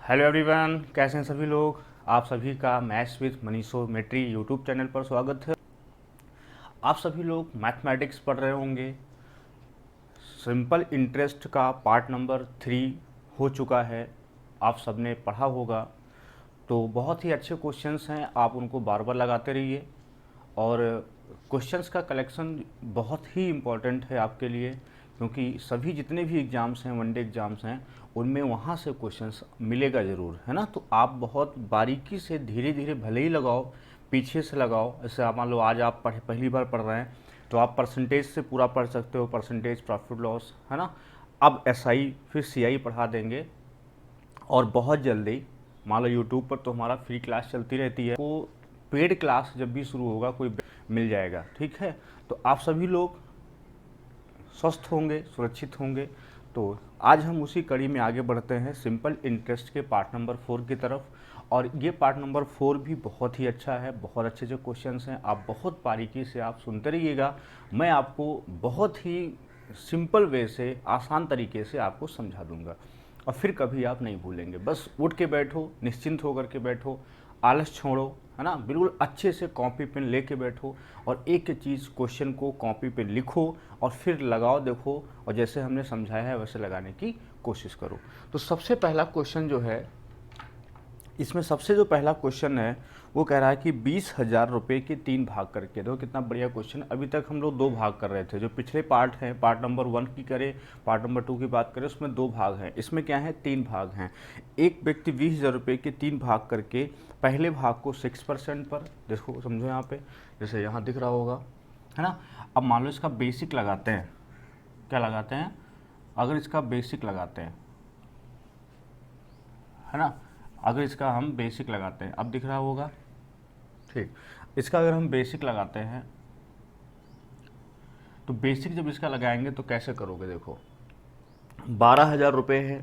Hello everyone, कैसे हैं सभी लोग। आप सभी का मैथ्स विद मनीषोमेट्री यूट्यूब चैनल पर स्वागत है। आप सभी लोग मैथमेटिक्स पढ़ रहे होंगे। सिंपल इंटरेस्ट का पार्ट नंबर 3 हो चुका है, आप सबने पढ़ा होगा। तो बहुत ही अच्छे क्वेश्चंस हैं, आप उनको बार बार लगाते रहिए। और क्वेश्चंस का कलेक्शन बहुत ही इम्पोर्टेंट है आपके लिए, क्योंकि सभी जितने भी एग्ज़ाम्स हैं, वनडे एग्ज़ाम्स हैं, उनमें वहाँ से क्वेश्चंस मिलेगा ज़रूर, है ना। तो आप बहुत बारीकी से धीरे धीरे भले ही लगाओ, पीछे से लगाओ। जैसे आप मान लो आज आप पहली बार पढ़ रहे हैं, तो आप परसेंटेज से पूरा पढ़ सकते हो, परसेंटेज प्रॉफिट लॉस, है ना। अब एसआई फिर सीआई पढ़ा देंगे। और बहुत जल्दी मान लो यूट्यूब पर तो हमारा फ्री क्लास चलती रहती है, वो पेड क्लास जब भी शुरू होगा कोई मिल जाएगा, ठीक है। तो आप सभी लोग स्वस्थ होंगे, सुरक्षित होंगे। तो आज हम उसी कड़ी में आगे बढ़ते हैं, सिंपल इंटरेस्ट के पार्ट नंबर 4 की तरफ। और ये पार्ट नंबर 4 भी बहुत ही अच्छा है, बहुत अच्छे जो क्वेश्चंस हैं, आप बहुत बारीकी से आप सुनते रहिएगा। मैं आपको बहुत ही सिंपल वे से, आसान तरीके से आपको समझा दूंगा, और फिर कभी आप नहीं भूलेंगे। बस उठ के बैठो, निश्चिंत होकर के बैठो, आलस छोड़ो, है ना। बिल्कुल अच्छे से कॉपी पेन लेके बैठो और एक एक चीज़ क्वेश्चन को कॉपी पे लिखो और फिर लगाओ, देखो, और जैसे हमने समझाया है वैसे लगाने की कोशिश करो। तो सबसे पहला क्वेश्चन जो है, इसमें सबसे जो पहला क्वेश्चन है वो कह रहा है कि 20,000 रुपये के 3 भाग करके दो। कितना बढ़िया क्वेश्चन। अभी तक हम लोग 2 भाग कर रहे थे, जो पिछले पार्ट हैं, पार्ट नंबर 1 की करें, पार्ट नंबर 2 की बात करें, उसमें 2 भाग हैं। इसमें क्या है, 3 भाग हैं। एक व्यक्ति 20,000 रुपये के 3 भाग करके पहले भाग को 6% पर, देखो समझो यहाँ पे, जैसे यहाँ दिख रहा होगा, है ना। अब मान लो इसका बेसिक लगाते हैं, क्या लगाते हैं, अगर इसका बेसिक लगाते हैं, है ना, अगर इसका हम बेसिक लगाते हैं, अब दिख रहा होगा, ठीक। इसका अगर हम बेसिक लगाते हैं, तो बेसिक जब इसका लगाएंगे तो कैसे करोगे, देखो 12,000 रुपये है,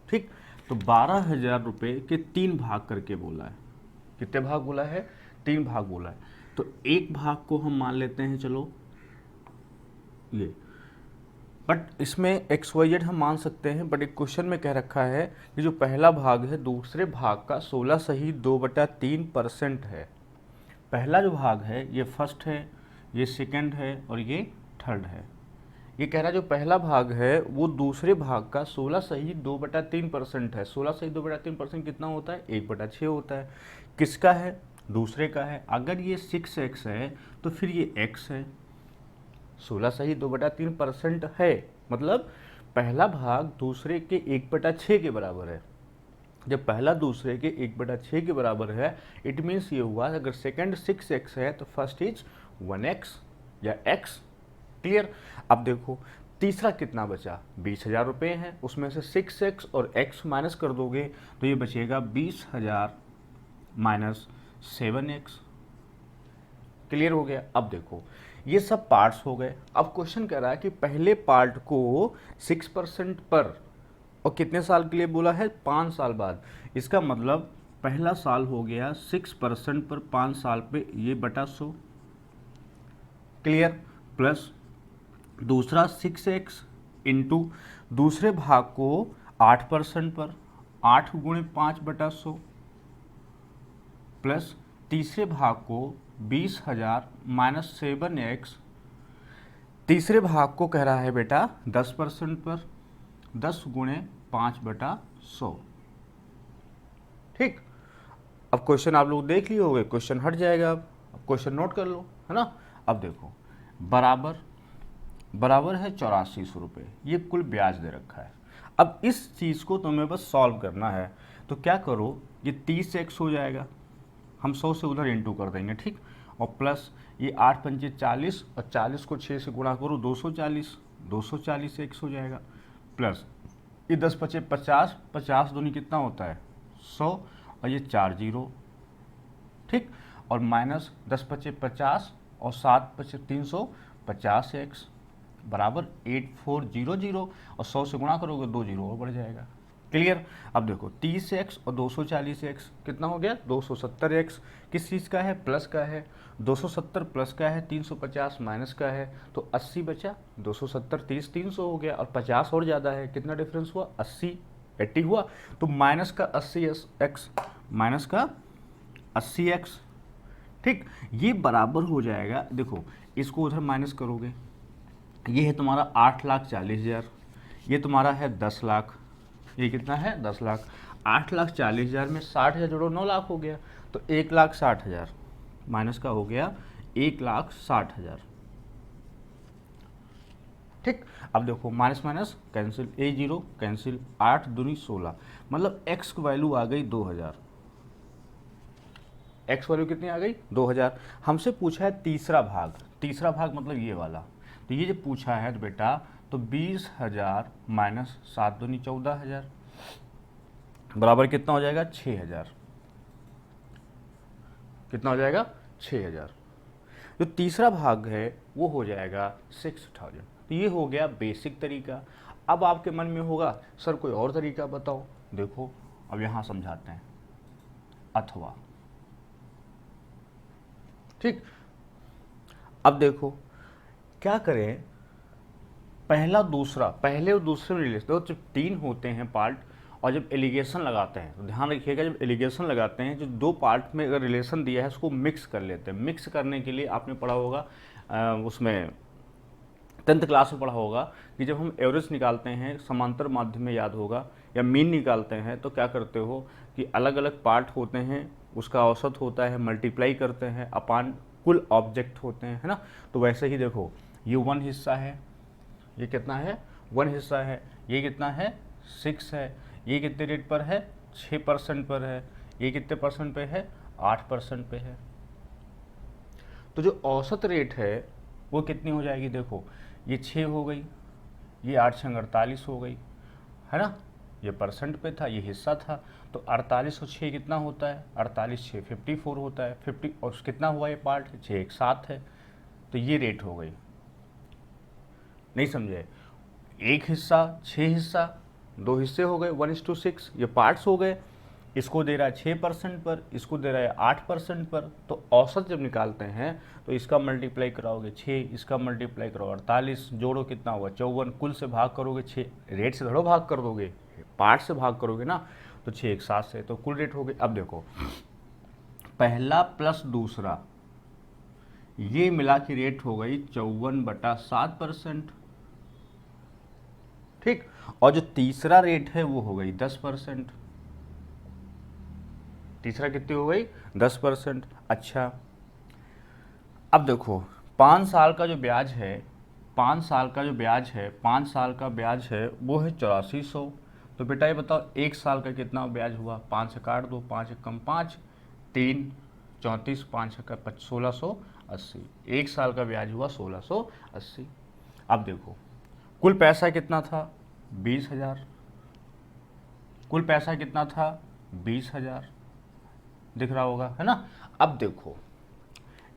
ठीक। तो 12,000 रुपये के 3 भाग करके बोला है। कितने भाग बोला है, 3 भाग बोला है। तो एक भाग को हम मान लेते हैं, चलो ये, बट इसमें एक्स वाई जेड हम मान सकते हैं, बट एक क्वेश्चन में कह रखा है कि जो पहला भाग है दूसरे भाग का 16 सही 2/3% है। पहला जो भाग है ये फर्स्ट है, ये सेकंड है और ये थर्ड है। ये कह रहा है जो पहला भाग है वो दूसरे भाग का 16 सही 2/3% है। 16 सही 2/3% कितना होता है, 1/6 होता है। किसका है, दूसरे का है। अगर ये 6x है तो फिर ये x है। 16 सही 2/3% है, मतलब पहला भाग दूसरे के 1/6 के बराबर है। जब पहला दूसरे के 1/6 के बराबर है, इट मीन्स ये हुआ अगर सेकंड 6x है तो फर्स्ट इज 1x या x। क्लियर। अब देखो तीसरा कितना बचा, 20,000 रुपये है, उसमें से 6x और x माइनस कर दोगे तो ये बचेगा 20,000 माइनस 7x। क्लियर हो गया। अब देखो ये सब पार्ट्स हो गए। अब क्वेश्चन कह रहा है कि पहले पार्ट को 6% पर, और कितने साल के लिए बोला है, 5 साल बाद। इसका मतलब पहला साल हो गया 6% पर 5 साल पे, ये बटा 100। क्लियर। प्लस दूसरा 6x इंटू दूसरे भाग को 8% पर, 8 गुणे 5/100, प्लस तीसरे भाग को 20,000 माइनस 7x। तीसरे भाग को कह रहा है बेटा 10% पर, 10 गुणे 5/100। ठीक। अब क्वेश्चन आप लोग देख लिए होंगे, क्वेश्चन हट जाएगा। अब क्वेश्चन नोट कर लो, है ना। अब देखो बराबर बराबर है 8400 रुपये, ये कुल ब्याज दे रखा है। अब इस चीज़ को तुम्हें बस सॉल्व करना है। तो क्या करो, ये 30x हो जाएगा, हम 100 से उधर इंटू कर देंगे, ठीक। और प्लस ये 8 पंचे 40 और 40 को 6 से गुणा करो 240, 240 x हो जाएगा। प्लस ये 10 पचे 50, 50 दूनी कितना होता है 100, और ये 4 जीरो, ठीक। और माइनस 10 पचे 50 और 7 पचे 350x बराबर 8400, और 100 से गुणा करोगे 2 जीरो और बढ़ जाएगा। क्लियर। अब देखो 30x और 240x कितना हो गया, 270x। किस चीज़ का है, प्लस का है। 270 प्लस का है, 350 माइनस का है, तो 80 बचा। 270 30 300 हो गया, और 50 और ज़्यादा है, कितना डिफरेंस हुआ 80। 80 हुआ। तो माइनस का 80x माइनस का 80x, ठीक, ये बराबर हो जाएगा, देखो इसको उधर माइनस करोगे, ये है तुम्हारा 8,40,000, ये तुम्हारा है 10 लाख, ये कितना है 10 लाख। 8,40,000 में 60,000 जोड़ो 9 लाख हो गया, तो 1,60,000 माइनस का हो गया 1,60,000, ठीक। अब देखो माइनस माइनस कैंसिल, ए जीरो कैंसिल, 8 दूनी 16, मतलब एक्स की वैल्यू आ गई 2,000। एक्स वैल्यू कितनी आ गई 2,000। हमसे पूछा है तीसरा भाग, तीसरा भाग मतलब ये वाला, तो ये जो पूछा है तो बेटा, तो 20,000 माइनस 7 दूनी 14,000 बराबर कितना हो जाएगा 6,000। कितना हो जाएगा 6,000। जो तीसरा भाग है वो हो जाएगा 6,000। तो ये हो गया बेसिक तरीका। अब आपके मन में होगा सर कोई और तरीका बताओ, देखो अब यहाँ समझाते हैं, अथवा, ठीक। अब देखो क्या करें, पहला दूसरा, पहले और दूसरे में रिलेशन, तो जब 3 होते हैं पार्ट और जब एलिगेशन लगाते हैं, तो ध्यान रखिएगा जब एलिगेशन लगाते हैं, जो 2 पार्ट में अगर रिलेशन दिया है उसको मिक्स कर लेते हैं। मिक्स करने के लिए आपने पढ़ा होगा उसमें 10th क्लास में पढ़ा होगा कि जब हम एवरेज निकालते हैं, समांतर माध्यम में याद होगा, या मीन निकालते हैं, तो क्या करते हो कि अलग अलग पार्ट होते हैं, उसका औसत होता है, मल्टीप्लाई करते हैं अपान कुल ऑब्जेक्ट होते हैं, है ना। तो वैसे ही देखो ये 1 हिस्सा है, ये कितना है 1 हिस्सा है, ये कितना है 6 है, ये कितने रेट पर है 6% पर है, ये कितने परसेंट पे है 8% पे है। तो जो औसत रेट है वो कितनी हो जाएगी, देखो ये 6 हो गई, ये 8 छंग 48 हो गई, है ना, ये परसेंट पे था, ये हिस्सा था, तो 48 और 6 कितना होता है, 48 6 54 होता है, 50 और कितना हुआ ये पार्ट 6 1 7 है, तो ये रेट हो गई। नहीं समझे, एक हिस्सा 6 हिस्सा, 2 हिस्से हो गए 1:6, ये पार्ट्स हो गए, इसको दे रहा है 6% पर, इसको दे रहा है 8% पर। तो औसत जब निकालते हैं तो इसका मल्टीप्लाई कराओगे 6, इसका मल्टीप्लाई करो 48, जोड़ो कितना हुआ 54, कुल से भाग करोगे 6, रेट से थोड़ा भाग कर दोगे, पार्ट से भाग करोगे ना, तो 6 1 7 से, तो कुल रेट हो गई। अब देखो पहला प्लस दूसरा ये मिला की रेट हो गई 54/7%, ठीक। और जो तीसरा रेट है वो हो गई 10%, तीसरा कितनी हो गई 10%। अच्छा अब देखो 5 साल का जो ब्याज है, 5 साल का जो ब्याज है, 5 साल का ब्याज है वो है 8400। तो बेटा ये बताओ 1 साल का कितना ब्याज हुआ, 5 से काट दो, 5 कम 5 3 34, 5 का 1680, 1 साल का ब्याज हुआ 1680। अब देखो कुल पैसा कितना था 20,000, कुल पैसा कितना था 20,000, दिख रहा होगा, है ना। अब देखो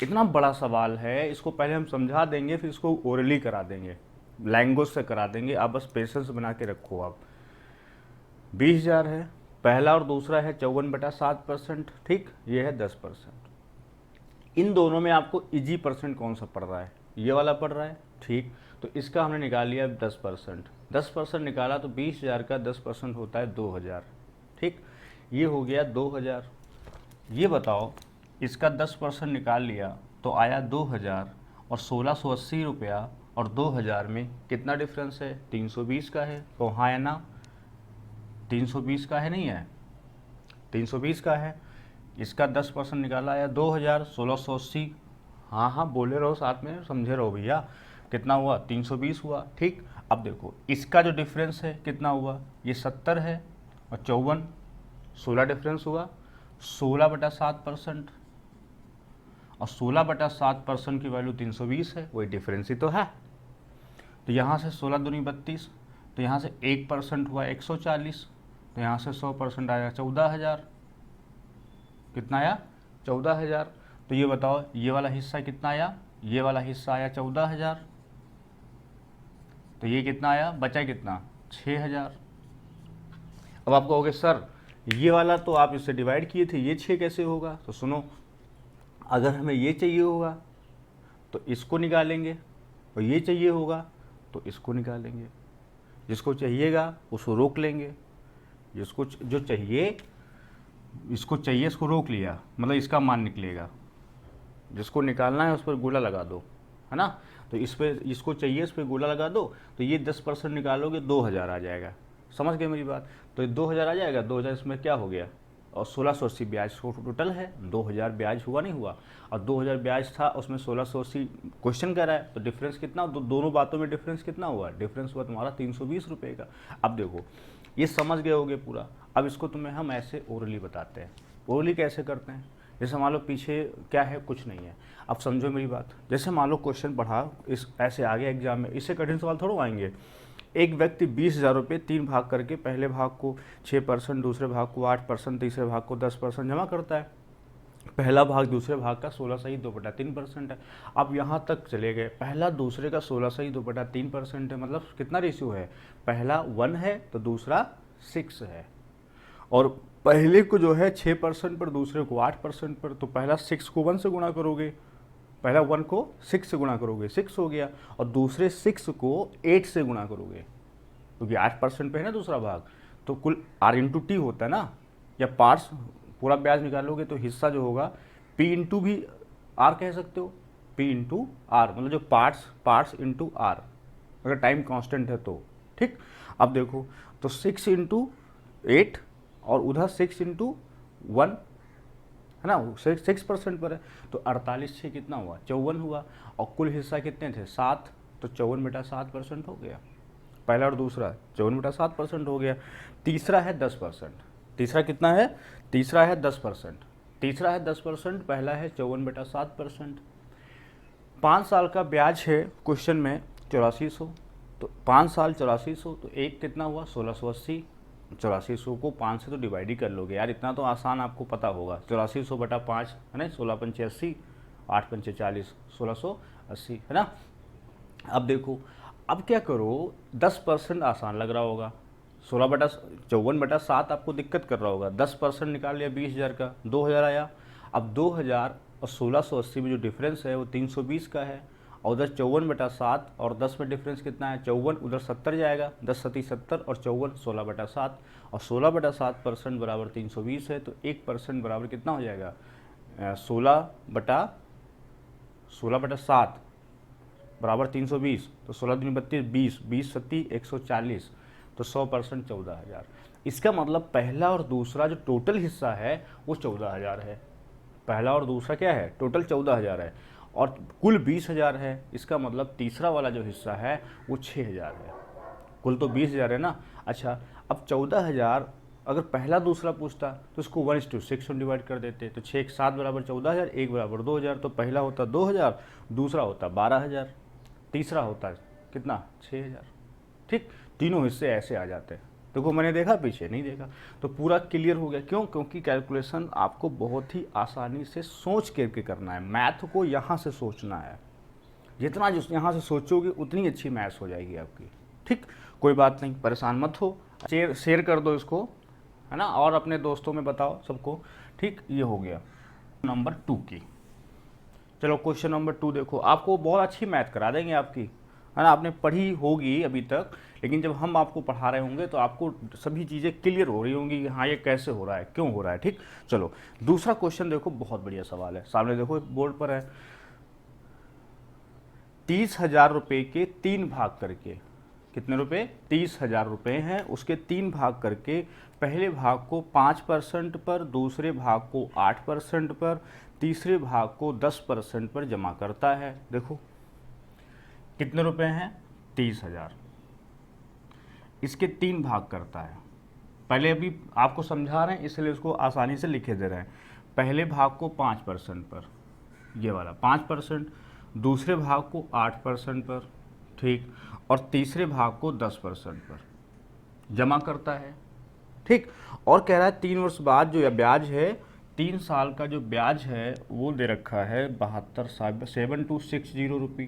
इतना बड़ा सवाल है, इसको पहले हम समझा देंगे, फिर इसको ओरली करा देंगे, लैंग्वेज से करा देंगे, आप बस पेशेंस बना के रखो। आप 20,000 है, पहला और दूसरा है 54/7%, ठीक, ये है 10%। इन दोनों में आपको इजी परसेंट कौन सा पड़ रहा है, ये वाला पड़ रहा है, ठीक। तो इसका हमने निकाल लिया 10%, 10% निकाला तो 20,000 का 10% होता है 2,000, ठीक, ये हो गया 2,000। ये बताओ इसका 10% निकाल लिया तो आया 2,000, और 1680 रुपया और 2,000 में कितना डिफरेंस है 320 का है, तो हाँ है ना 320 का है, नहीं है 320 का है। इसका 10% निकाला आया 2,000, 1680, हाँ हाँ बोले रहो साथ में, समझे रहो भैया, कितना हुआ 320 हुआ, ठीक। अब देखो इसका जो डिफरेंस है कितना हुआ, ये 70 है और 54, 16 डिफरेंस हुआ, 16/7%, और 16/7% की वैल्यू 320 है, वही डिफरेंस ही तो है। तो यहाँ से 16 दूनी 32, तो यहाँ से 1% हुआ 140, तो यहाँ से 100% आया 14,000, कितना आया 14,000। तो ये बताओ ये वाला हिस्सा कितना आया, ये वाला हिस्सा आया 14,000, तो ये कितना आया, बचा कितना 6,000। अब आप कहोगे सर ये वाला तो आप इससे डिवाइड किए थे, ये 6 कैसे होगा, तो सुनो, अगर हमें ये चाहिए होगा तो इसको निकालेंगे, और ये चाहिए होगा तो इसको निकालेंगे, जिसको चाहिएगा उसको रोक लेंगे, जिसको जो चाहिए, इसको चाहिए, इसको रोक लिया, मतलब इसका मान निकलेगा, जिसको निकालना है उस पर गोला लगा दो, है ना। तो इस पर, इसको चाहिए, इस पर गोला लगा दो, तो ये 10% निकालोगे 2000 आ जाएगा। समझ गए मेरी बात। तो ये 2000 आ जाएगा, 2000 इसमें क्या हो गया, और 1680 ब्याज टोटल है, 2000 ब्याज हुआ नहीं हुआ, और 2000 ब्याज था उसमें 1680 क्वेश्चन कर रहा है, तो डिफरेंस कितना, दोनों बातों में डिफरेंस कितना हुआ, डिफरेंस हुआ तुम्हारा 320 रुपये का। अब देखो ये समझ गए होगे पूरा। अब इसको तुम्हें हम ऐसे ओरली बताते हैं। ओरली कैसे करते हैं, जैसे मान लो पीछे क्या है, कुछ नहीं है। अब समझो मेरी बात, जैसे मान लो क्वेश्चन पढ़ा इस ऐसे आ गया एग्जाम में, इससे कठिन सवाल थोड़ा आएंगे। एक व्यक्ति 20,000 रुपये 3 भाग करके पहले भाग को 6%, दूसरे भाग को 8%, तीसरे भाग को 10% जमा करता है। पहला भाग दूसरे भाग का 16/2/3% है। अब यहाँ तक चले गए, पहला दूसरे का 16/2/3% है, मतलब कितना रेशियो है, पहला 1 है तो दूसरा 6 है, और पहले को जो है 6% पर, दूसरे को 8% पर, तो पहला 6 को 1 से गुणा करोगे, पहला 1 को 6 से गुणा करोगे, 6 हो गया, और दूसरे 6 को 8 से गुणा करोगे, क्योंकि 8% पे है ना दूसरा भाग, तो कुल R/T होता है ना, या पार्ट्स, पूरा ब्याज निकालोगे तो हिस्सा जो होगा P भी R कह सकते हो, P R, मतलब जो पार्ट्स इंटू R, अगर टाइम कांस्टेंट है तो, ठीक। अब देखो तो 6 × 8 और उधर 6 × 1 है ना, 6% पर है, तो 48/6 कितना हुआ, 54 हुआ, और कुल हिस्सा कितने थे, 7, तो 54/7% हो गया, पहला और दूसरा 54/7% हो गया। तीसरा है 10%, तीसरा कितना है, तीसरा है 10%, तीसरा है 10%, पहला है 54/7%। 5 साल का ब्याज है क्वेश्चन में 8400, तो 5 साल 8400, तो एक कितना हुआ 1680, 8400 को 5 से तो डिवाइड ही कर लोगे यार, इतना तो आसान आपको पता होगा, 8400/5 है ना, 16×5 = 80, 8×5 = 40, 1680 है ना। अब देखो, अब क्या करो, 10% आसान लग रहा होगा, 54/7 आपको दिक्कत कर रहा होगा, 10% निकाल लिया 20,000 का, 2000 आया। अब 2000 और 1680 में जो डिफरेंस है वो 320 का है, और उधर 54/7 और 10 में डिफरेंस कितना है, 54, उधर 70 जाएगा, 10 × 70 और 54, 16/7, और 16/7% बराबर 320 है, तो 1% बराबर कितना हो जाएगा, 16/7 बराबर 320, तो 16 दूनी 32, 20, 20 सत्ती 140, तो 100% 14,000। इसका मतलब पहला और दूसरा जो टोटल हिस्सा है वो 14,000 है, पहला और दूसरा क्या है, टोटल 14,000 है, और कुल 20,000 है। इसका मतलब तीसरा वाला जो हिस्सा है वो 6,000 है, कुल तो 20,000 है ना। अच्छा, अब 14,000 अगर पहला दूसरा पूछता तो इसको 1:6 में डिवाइड कर देते, तो 6 × 7 = 14,000, 1 = 2,000, तो पहला होता 2,000, दूसरा होता 12,000, तीसरा होता है कितना, 6,000, ठीक। तीनों हिस्से ऐसे आ जाते हैं। देखो मैंने देखा, पीछे नहीं देखा, तो पूरा क्लियर हो गया। क्यों, क्योंकि कैलकुलेशन आपको बहुत ही आसानी से सोच करके करना है, मैथ को यहाँ से सोचना है, जितना यहाँ से सोचोगे उतनी अच्छी मैथ्स हो जाएगी आपकी, ठीक। कोई बात नहीं, परेशान मत हो, शेयर कर दो इसको, है ना, और अपने दोस्तों में बताओ सबको, ठीक। ये हो गया नंबर 2 की। चलो क्वेश्चन नंबर 2 देखो, आपको बहुत अच्छी मैथ करा देंगे आपकी, है ना, आपने पढ़ी होगी अभी तक, लेकिन जब हम आपको पढ़ा रहे होंगे तो आपको सभी चीज़ें क्लियर हो रही होंगी कि हाँ ये कैसे हो रहा है, क्यों हो रहा है, ठीक। चलो दूसरा क्वेश्चन देखो, बहुत बढ़िया सवाल है, सामने देखो बोर्ड पर है। 30,000 रुपये के 3 भाग करके, कितने रुपए, 30,000 रुपये हैं, उसके 3 भाग करके पहले भाग को 5% पर, दूसरे भाग को 8% पर, तीसरे भाग को 10% पर जमा करता है। देखो कितने रुपए हैं, 30,000, इसके 3 भाग करता है। पहले अभी आपको समझा रहे हैं इसलिए उसको आसानी से लिखे दे रहे हैं। पहले भाग को 5% पर, ये वाला 5%, दूसरे भाग को 8% पर, ठीक, और तीसरे भाग को 10% पर जमा करता है, ठीक। और कह रहा है 3 वर्ष बाद जो ब्याज है, 3 साल का जो ब्याज है वो दे रखा है 72,760 रुपये,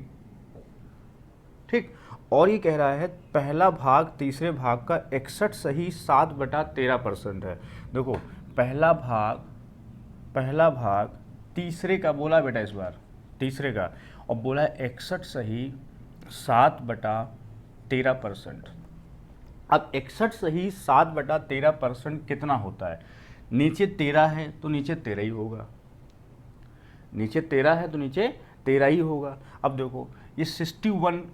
ठीक। और ये कह रहा है पहला भाग तीसरे भाग का 61 सही 7/13% है। देखो पहला भाग तीसरे का बोला बेटा, इस बार तीसरे का, और बोला है 61 सही 7/13%। अब 61 सही 7/13% कितना होता है? नीचे 13 है तो नीचे 13 ही होगा, नीचे 13 है तो नीचे 13 ही होगा। अब देखो ये 61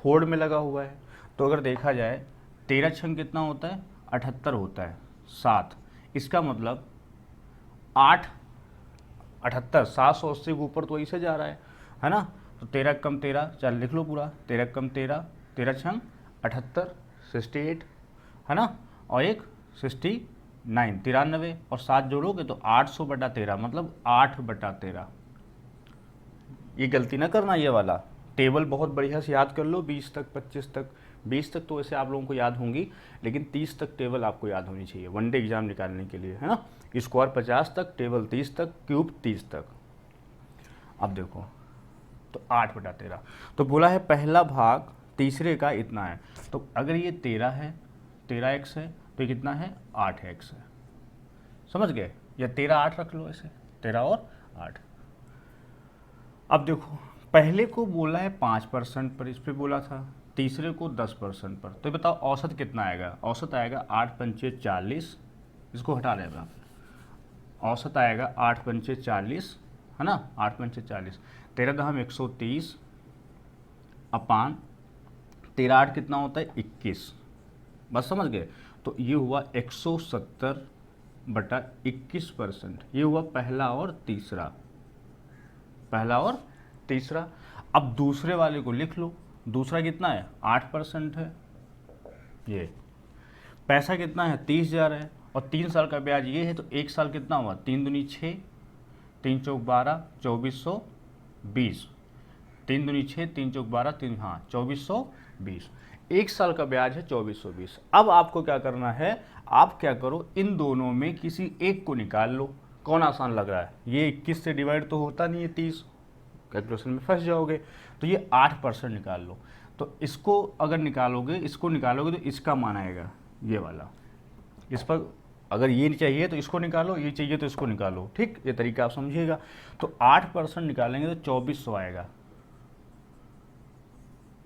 होड़ में लगा हुआ है, तो अगर देखा जाए 13 छंग कितना होता है? 78 होता है, 7, इसका मतलब 8, 78, 780 के ऊपर तो ऐसे जा रहा है ना। तो 13 कम 13, चल लिख लो पूरा, 13 कम 13, 13 छंग 78, 68 है ना, और एक 69, 93, और 7 जोड़ोगे तो 800/13, मतलब 8/13। ये गलती ना करना, ये वाला टेबल बहुत बढ़िया से याद कर लो, 20 तक 25 तक। 20 तक तो वैसे आप लोगों को याद होंगी, लेकिन 30 तक टेबल आपको याद होनी चाहिए वनडे एग्जाम निकालने के लिए, है ना। स्क्वायर 50 तक, टेबल 30 तक, क्यूब 30 तक। अब देखो तो 8/13, तो बोला है पहला भाग तीसरे का इतना है। तो अगर ये 13 है, 13x है, तो ये कितना है? 8x है। समझ गए? या 13 8 रख लो ऐसे, 13 और 8। अब देखो पहले को बोला है 5% पर, इस पर बोला था, तीसरे को 10% पर। तो बताओ औसत कितना आएगा? औसत आएगा 8 पंचे 40, इसको हटा देगा, औसत आएगा 8 पंचे 40, है ना, 8 पंचे 40, 13 दहम 130 अपान 13 8 कितना होता है? 21। बस समझ गए? तो ये हुआ 170/21%। ये हुआ पहला और तीसरा, पहला और तीसरा। अब दूसरे वाले को लिख लो, दूसरा कितना है? 8% है। ये पैसा कितना है? 30,000 है, और 3 साल का ब्याज ये है, तो 1 साल कितना हुआ? 3 दूनी 6, 3 चौक 12, 2420, 3 दूनी 6, 3 चौक 12, 3 हाँ 2420। 1 साल का ब्याज है 2420। अब आपको क्या करना है? आप क्या करो, इन दोनों में किसी एक को निकाल लो। कौन आसान लग रहा है? ये 21 से डिवाइड तो होता नहीं है 30, कैलकुलेशन में फंस जाओगे। तो ये 8% निकाल लो। तो इसको अगर निकालोगे, इसको निकालोगे तो इसका मान आएगा ये वाला। इस पर अगर ये चाहिए तो इसको निकालो, ये चाहिए तो इसको निकालो, ठीक। ये तरीका आप समझिएगा। तो 8% निकालेंगे तो 2400 आएगा।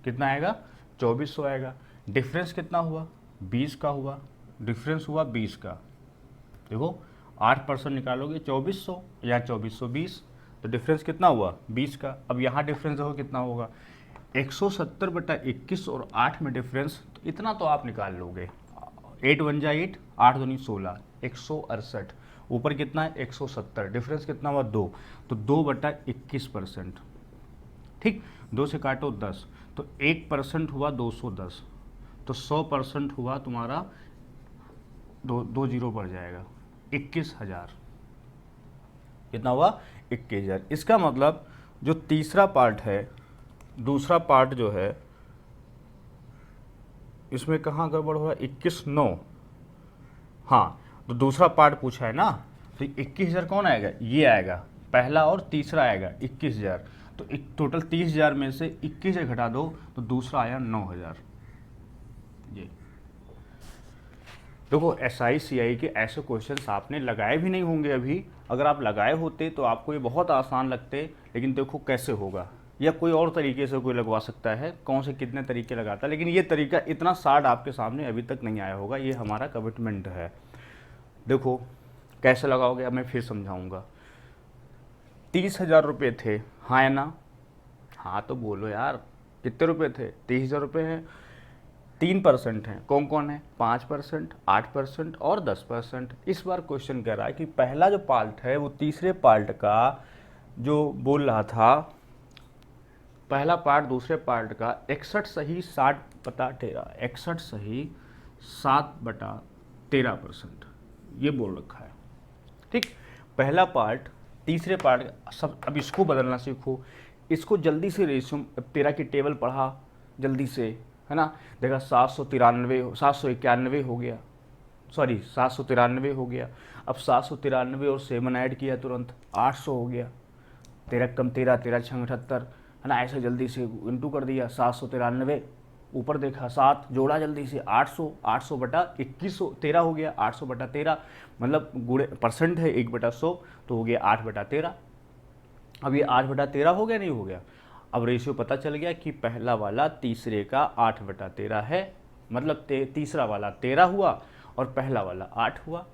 कितना आएगा? 2400 आएगा। डिफरेंस कितना हुआ? 20 का हुआ, डिफरेंस हुआ 20 का। देखो 8% निकालोगे 2400 या 2420, तो डिफरेंस कितना हुआ? 20 का। अब यहाँ डिफरेंस देखो कितना होगा? 170/21 और 8 में डिफरेंस, तो इतना तो आप निकाल लोगे। 8 1 जा 8, 8 दूनी 16, 168। ऊपर कितना है? 170। डिफरेंस कितना हुआ? 2, तो 2/21%, ठीक। 2 से काटो 10, तो 1% हुआ 210, तो 100% हुआ तुम्हारा, दो जीरो बढ़ जाएगा, 21,000। कितना हुआ? 21,000। इसका मतलब जो तीसरा पार्ट है, दूसरा पार्ट जो है, इसमें कहाँ गड़बड़ हुआ? 21,9, हाँ, तो दूसरा पार्ट पूछा है ना, तो 21,000 कौन आएगा? ये आएगा, पहला और तीसरा आएगा 21,000। तो एक टोटल 30,000 में से 21,000 घटा दो तो दूसरा आया 9,000। ये देखो SI CI के ऐसे क्वेश्चंस आपने लगाए भी नहीं होंगे अभी। अगर आप लगाए होते तो आपको ये बहुत आसान लगते, लेकिन देखो कैसे होगा, या कोई और तरीके से कोई लगवा सकता है, कौन से कितने तरीके लगाता है, लेकिन ये तरीका इतना शार्ट आपके सामने अभी तक नहीं आया होगा। ये हमारा कमिटमेंट है। देखो कैसे लगाओगे, अब मैं फिर समझाऊंगा। 30,000 रुपये थे, हाँ या ना? हाँ तो बोलो यार, कितने रुपए थे? 30,000 रुपये हैं। 3% हैं, कौन कौन है? 5%, 8% और 10%। इस बार क्वेश्चन कह रहा है कि पहला जो पार्ट है वो तीसरे पार्ट का जो बोल रहा था, पहला पार्ट दूसरे पार्ट का 61 सही 60/13, 61 सही 7/13%, ये बोल रखा है, ठीक। पहला पार्ट तीसरे पार्ट सब। अब इसको बदलना सीखो, इसको जल्दी से रेशियो, तेरा की टेबल पढ़ा जल्दी से, है ना। देखा 791 हो गया, सॉरी 793 हो गया। अब 793 और 7 ऐड किया तुरंत 800 हो गया। 13 कम 13, 13 छंग 78, है ना। ऐसे जल्दी से इंटू कर दिया 793, ऊपर देखा 7 जोड़ा जल्दी से 800, 800/2100, 13 हो गया, 800/13, मतलब गुणे परसेंट है 1/100, तो हो गया 8/13। अब ये 8/13 हो गया, नहीं हो गया? अब रेशियो पता चल गया कि पहला वाला तीसरे का 8/13 है, मतलब तीसरा वाला 13 हुआ और पहला वाला 8 हुआ,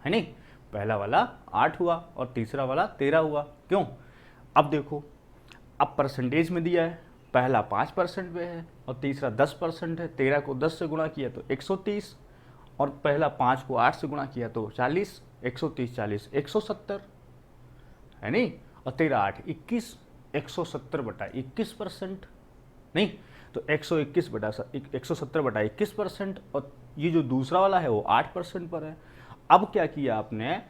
है नहीं? पहला वाला 8 हुआ और तीसरा वाला 13 हुआ। क्यों? अब देखो, अब परसेंटेज में दिया है, पहला 5% पे है और तीसरा 10% है। 13 को 10 से गुणा किया तो 130 और पहला 5 को 8 से गुणा किया तो 40, 130 40 170, है नहीं? और 13 8 21, 170 बटा 21%, नहीं तो 121 बटा 170 बटा 21%। और ये जो दूसरा वाला है वो 8% पर है। अब क्या किया आपने,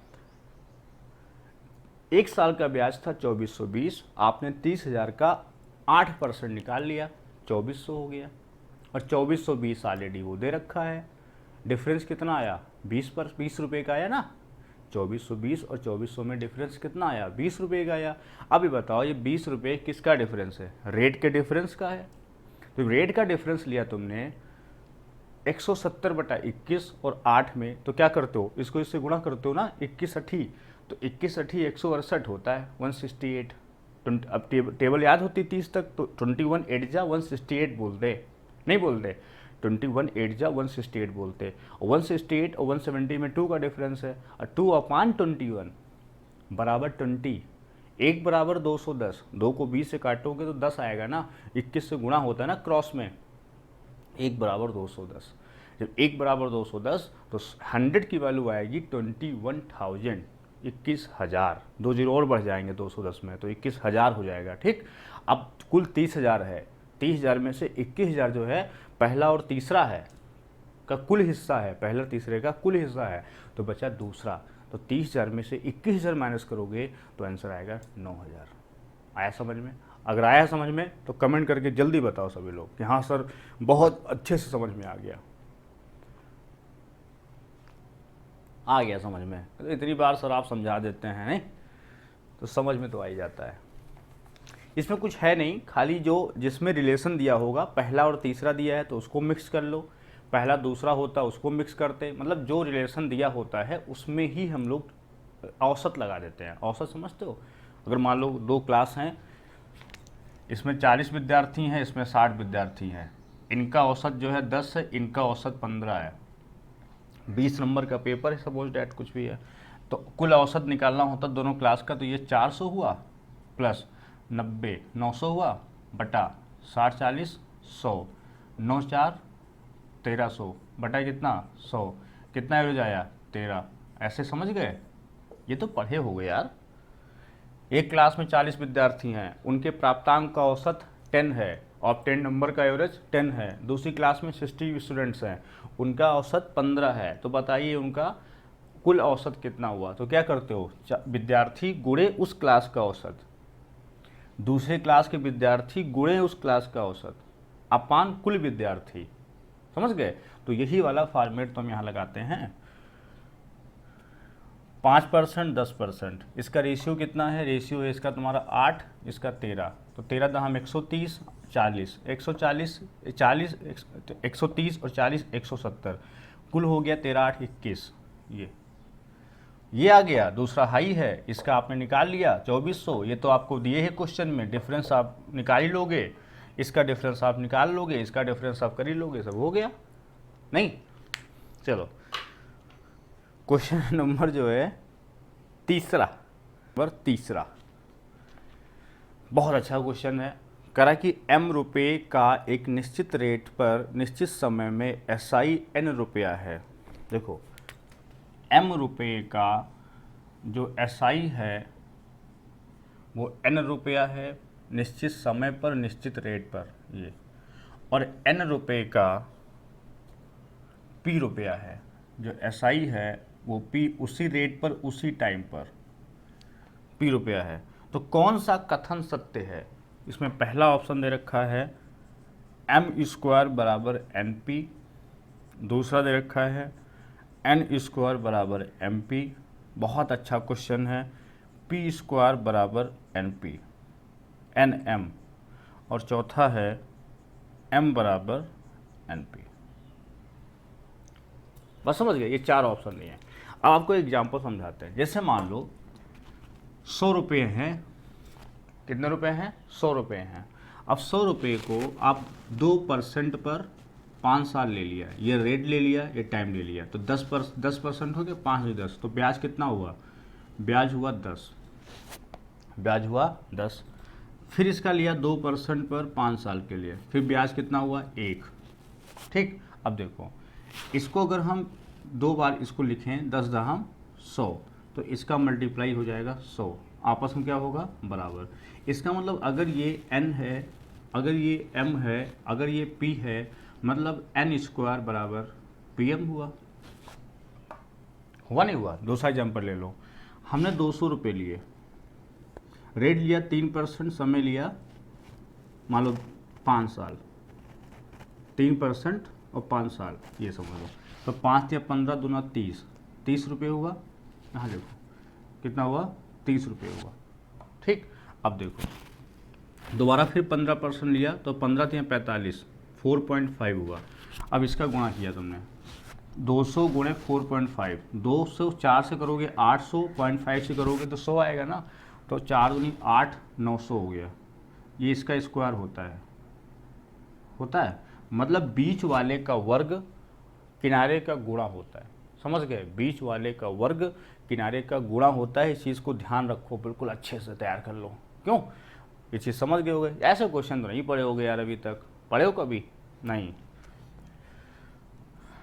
एक साल का ब्याज था 2420, आपने 30,000 का 8% निकाल लिया, 2400 हो गया। और 2420 ऑलरेडी वो दे रखा है। डिफरेंस कितना आया? 20 रुपये का आया ना। 2420 और 2400 में डिफरेंस कितना आया? 20 रुपये का आया। अब ये बताओ, ये 20 रुपये किसका डिफरेंस है? रेट के डिफरेंस का है। तो रेट का डिफरेंस लिया तुमने 170 बटा 21 और 8 में, तो क्या करते हो, इसको इससे गुणा करते हो ना, 21 अठी, तो 21 अठी 168 होता है, 168। अब टेबल याद होती 30 तक, तो 21 8 जा 168 बोलते, नहीं बोलते, 21 8 जा 168 बोलते। और 168 और 170 में 2 का डिफरेंस है, और 2/21 बराबर 20। 1 बराबर 210, 2 को 20 से काटोगे तो 10 आएगा ना, 21 से गुणा होता है ना क्रॉस में। 1 बराबर 210, जब 1 बराबर 210 तो 100 की वैल्यू आएगी 21,000, 21,000। 2 जीरो और बढ़ जाएंगे 210 में, तो 21,000 हो जाएगा। ठीक, अब कुल 30,000 है, 30,000 में से 21,000 जो है पहला और तीसरा है का कुल हिस्सा है, पहला तीसरे का कुल हिस्सा है, तो बचा दूसरा। तो 30,000 में से 21,000 माइनस करोगे तो आंसर आएगा 9,000। आया समझ में? अगर आया समझ में तो कमेंट करके जल्दी बताओ सभी लोग कि हाँ सर बहुत अच्छे से समझ में आ गया समझ में। तो इतनी बार सर आप समझा देते हैं, नहीं तो समझ में तो आ ही जाता है। इसमें कुछ है नहीं, खाली जो जिसमें रिलेशन दिया होगा, पहला और तीसरा दिया है तो उसको मिक्स कर लो, पहला दूसरा होता है उसको मिक्स करते, मतलब जो रिलेशन दिया होता है उसमें ही हम लोग औसत लगा देते हैं। औसत समझते हो? अगर मान लो 2 क्लास हैं, इसमें 40 विद्यार्थी हैं, इसमें 60 विद्यार्थी हैं, इनका औसत जो है 10 है, इनका औसत 15 है, 20 नंबर का पेपर है, सपोज डैट कुछ भी है, तो कुल औसत निकालना होता दोनों क्लास का, तो ये 400 हुआ प्लस 90 900 हुआ बटा 60 40 100, 9 4 1300 बटा कितना 100, कितना एवरेज आया 13। ऐसे समझ गए? ये तो पढ़े हो गए यार। एक क्लास में 40 विद्यार्थी हैं, उनके प्राप्तांक का औसत 10 है और 10 नंबर का एवरेज 10 है। दूसरी क्लास में 60 स्टूडेंट्स हैं, उनका औसत 15 है, तो बताइए उनका कुल औसत कितना हुआ? तो क्या करते हो, विद्यार्थी गुणे उस क्लास का औसत, दूसरे क्लास के विद्यार्थी गुणे उस क्लास का औसत अपान कुल विद्यार्थी। समझ गए? तो यही वाला फॉर्मेट तो हम यहाँ लगाते हैं। 5% 10%, इसका रेशियो कितना है? रेशियो है इसका तुम्हारा 8, इसका 13, तो 13 दहम 130 40 140 40 130 और 40 170, कुल हो गया 13 8 21। ये आ गया, दूसरा हाई है, इसका आपने निकाल लिया 2400। ये तो आपको दिए है क्वेश्चन में, डिफरेंस आप निकाल ही लोगे, इसका डिफरेंस आप निकाल लोगे, इसका डिफरेंस आप कर ही लोगे, सब हो गया। नहीं, चलो क्वेश्चन नंबर जो है तीसरा, बहुत अच्छा क्वेश्चन है। करा कि m रुपये का एक निश्चित रेट पर निश्चित समय में SI n रुपया है। देखो m रुपये का जो SI है वो n रुपया है निश्चित समय पर निश्चित रेट पर, ये, और n रुपये का p रुपया है, जो SI है वो p उसी रेट पर उसी टाइम पर p रुपया है। तो कौन सा कथन सत्य है? इसमें पहला ऑप्शन दे रखा है m² बराबर NP, दूसरा दे रखा है n² बराबर MP, बहुत अच्छा क्वेश्चन है, p² बराबर NP NM, और चौथा है m बराबर NP। बस समझ गए? ये 4 ऑप्शन दिए हैं। अब आपको एग्जाम्पल समझाते हैं। जैसे मान लो 100 रुपये हैं, कितने रुपए हैं? 100 रुपये हैं। अब 100 रुपये को आप 2% पर 5 साल ले लिया, ये रेट ले लिया, ये टाइम ले लिया, तो 10% हो गया, 5 से 10, तो ब्याज कितना हुआ, ब्याज हुआ 10, ब्याज हुआ 10। फिर इसका लिया 2% पर 5 साल के लिए, फिर ब्याज कितना हुआ 1। ठीक, अब देखो इसको अगर हम 2 बार इसको लिखें 10 दहम 100, तो इसका मल्टीप्लाई हो जाएगा 100, आपस में क्या होगा बराबर। इसका मतलब अगर ये n है, अगर ये m है, अगर ये p है, मतलब n स्क्वायर बराबर pm हुआ नहीं हुआ। दूसरा एग्जाम्पल ले लो, हमने 200 रुपये लिए, रेट लिया 3%, समय लिया मान लो 5 साल, 3% और 5 साल ये समझ लो, तो 5 या 15 दूना 30 रुपये हुआ। यहाँ देखो कितना हुआ, 30 रुपये हुआ। ठीक, अब देखो दोबारा फिर 15% लिया, तो 15 या 45, 4.5 हुआ। अब इसका गुणा किया तुमने, 200 गुणे 4.5, 200 4 से करोगे 800, 0.5 से करोगे तो 100 आएगा ना, तो 4 दूनी 8, 900 हो गया। ये इसका स्क्वायर होता है, मतलब बीच वाले का वर्ग किनारे का गुणा होता है। समझ गए, बीच वाले का वर्ग किनारे का गुणा होता है। इस चीज़ को ध्यान रखो, बिल्कुल अच्छे से तैयार कर लो। क्यों, ये चीज़ समझ गए होगे। ऐसे क्वेश्चन तो नहीं पढ़े होगे यार, अभी तक पढ़े हो कभी नहीं,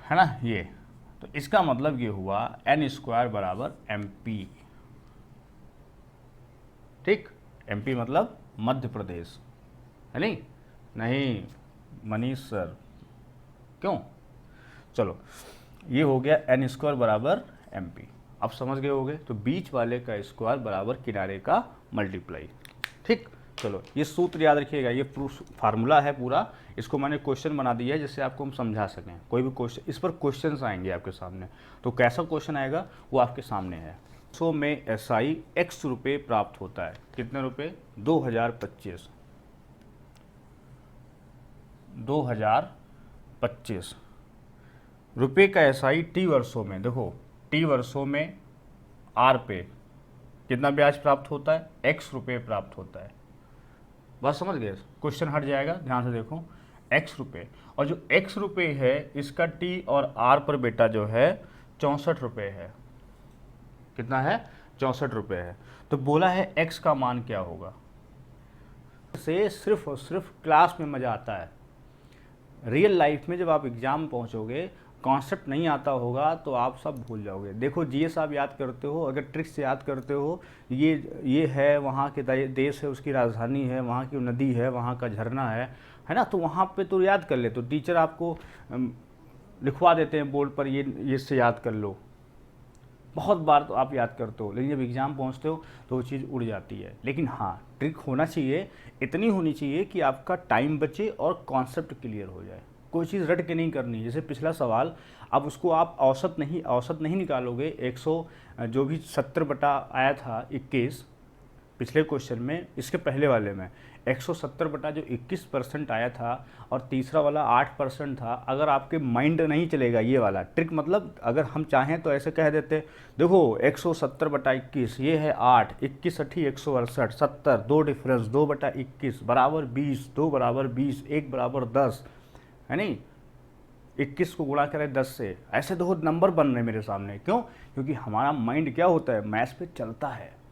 है ना। ये तो इसका मतलब ये हुआ n स्क्वायर बराबर MP। ठीक, MP मतलब मध्य प्रदेश, है नहीं मनीष सर, क्यों। चलो ये हो गया n स्क्वायर बराबर MP। अब समझ गए होगे, तो बीच वाले का स्क्वायर बराबर किनारे का मल्टीप्लाई। ठीक, चलो ये सूत्र याद रखिएगा, ये फार्मूला है पूरा, इसको मैंने क्वेश्चन बना दिया है जिससे आपको हम समझा सकें। कोई भी क्वेश्चन, इस पर क्वेश्चंस आएंगे आपके सामने, तो कैसा क्वेश्चन आएगा वो आपके सामने है। 100 में SI x रुपये प्राप्त होता है, कितने रुपये, 2025 रुपये का SI टी वर्षों में। देखो टी वर्षों में R पे कितना ब्याज प्राप्त होता है, x रुपये प्राप्त होता है। बस समझ गए, क्वेश्चन हट जाएगा, ध्यान से देखो, x रुपये, और जो x रुपये है इसका t और r पर बेटा जो है 64 रुपये है। कितना है, 64 रुपये है। तो बोला है x का मान क्या होगा। से सिर्फ और सिर्फ क्लास में मज़ा आता है, रियल लाइफ में जब आप एग्ज़ाम पहुंचोगे, कॉन्सेप्ट नहीं आता होगा तो आप सब भूल जाओगे। देखो GS आप याद करते हो, अगर ट्रिक्स से याद करते हो, ये है वहाँ के देश है, उसकी राजधानी है, वहाँ की नदी है, वहाँ का झरना है ना, तो वहाँ पे तो याद कर ले, तो टीचर आपको लिखवा देते हैं बोर्ड पर, ये इससे याद कर लो। बहुत बार तो आप याद करते हो, लेकिन जब एग्ज़ाम पहुँचते हो तो वो चीज़ उड़ जाती है। लेकिन हाँ, ट्रिक होना चाहिए, इतनी होनी चाहिए कि आपका टाइम बचे और कॉन्सेप्ट क्लियर हो जाए। कोई चीज़ रट के नहीं करनी। जैसे पिछला सवाल, अब उसको आप औसत नहीं निकालोगे। 100 जो भी 70 बटा आया था 21 पिछले क्वेश्चन में, इसके पहले वाले में 170 बटा जो 21% आया था, और तीसरा वाला 8% था। अगर आपके माइंड नहीं चलेगा ये वाला ट्रिक, मतलब अगर हम चाहें तो ऐसे कह देते, देखो 170 बटा 21 ये है 8, 21 अठी 168, 70, 2 डिफरेंस 2 बटा 21 बराबर 20, 2 बराबर 20, 1 बराबर 10, है नहीं। 21 को गुणा करें 10 से, ऐसे दो नंबर बन रहे हैं मेरे सामने। क्यों, क्योंकि हमारा माइंड क्या होता है, मैथ्स पे चलता है।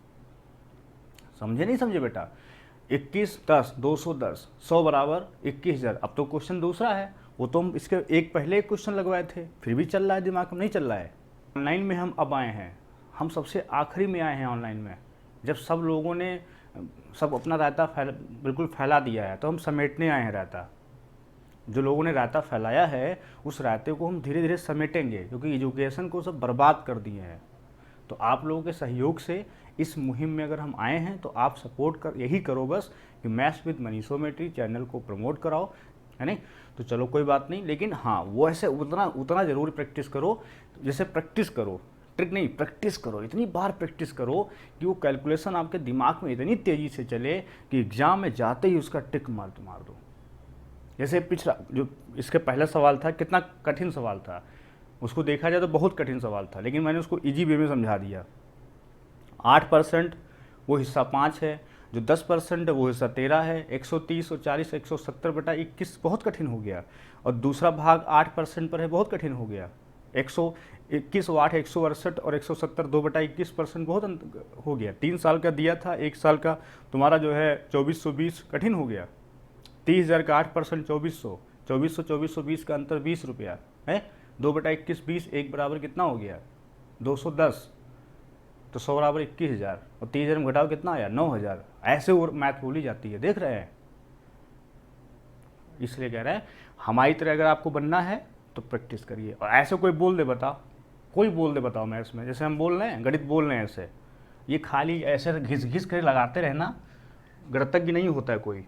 समझे नहीं समझे बेटा, 21 10 210, 100 बराबर 21,000। अब तो क्वेश्चन दूसरा है, वो तो हम इसके एक पहले एक क्वेश्चन लगवाए थे, फिर भी चल रहा है, दिमाग में नहीं चल रहा है। ऑनलाइन में हम अब आए हैं, हम सबसे आखिरी में आए हैं ऑनलाइन में, जब सब लोगों ने सब अपना रायता बिल्कुल फैला दिया है, तो हम समेटने आए हैं रायता। जो लोगों ने रायता फैलाया है, उस रायते को हम धीरे धीरे समेटेंगे, क्योंकि एजुकेशन को सब बर्बाद कर दिए हैं। तो आप लोगों के सहयोग से इस मुहिम में अगर हम आए हैं, तो आप सपोर्ट यही करो बस कि मैथ्स विद मनीषोमेट्री चैनल को प्रमोट कराओ, है नहीं। तो चलो कोई बात नहीं, लेकिन हाँ वो ऐसे उतना ज़रूर प्रैक्टिस करो, जैसे प्रैक्टिस करो, ट्रिक नहीं, प्रैक्टिस करो, इतनी बार प्रैक्टिस करो कि वो कैलकुलेशन आपके दिमाग में इतनी तेज़ी से चले कि एग्ज़ाम में जाते ही उसका टिक मार दो। जैसे पिछला जो इसके पहला सवाल था, कितना कठिन सवाल था, उसको देखा जाए तो बहुत कठिन सवाल था, लेकिन मैंने उसको इजी वे में समझा दिया। 8% वो हिस्सा 5 है, जो 10% है वो हिस्सा तेरा है। 130 और 40 170/21 बहुत कठिन हो गया। और दूसरा भाग 8% पर है, बहुत कठिन हो गया। 121 और 8 168 और 170 2/21% बहुत हो गया। 3 साल का दिया था, 1 साल का तुम्हारा जो है 2420 कठिन हो गया। 30,000 का 8% 2400, 2400 2420 का अंतर 20 रुपया है। 2/21 20, 1 बराबर कितना हो गया 210, तो 100 बराबर 21,000 और 30,000 में घटाओ कितना आया 9,000। ऐसे और मैथ बोली जाती है, देख रहे हैं। इसलिए कह रहे हैं हमारी तरह अगर आपको बनना है तो प्रैक्टिस करिए। और ऐसे कोई बोल दे बताओ, कोई बोल दे बताओ मैथ्स में, जैसे हम बोल रहे हैं गणित बोल रहे हैं ऐसे, ये खाली ऐसे घिस घिस कर लगाते रहना, गणितज्ञ नहीं होता है कोई।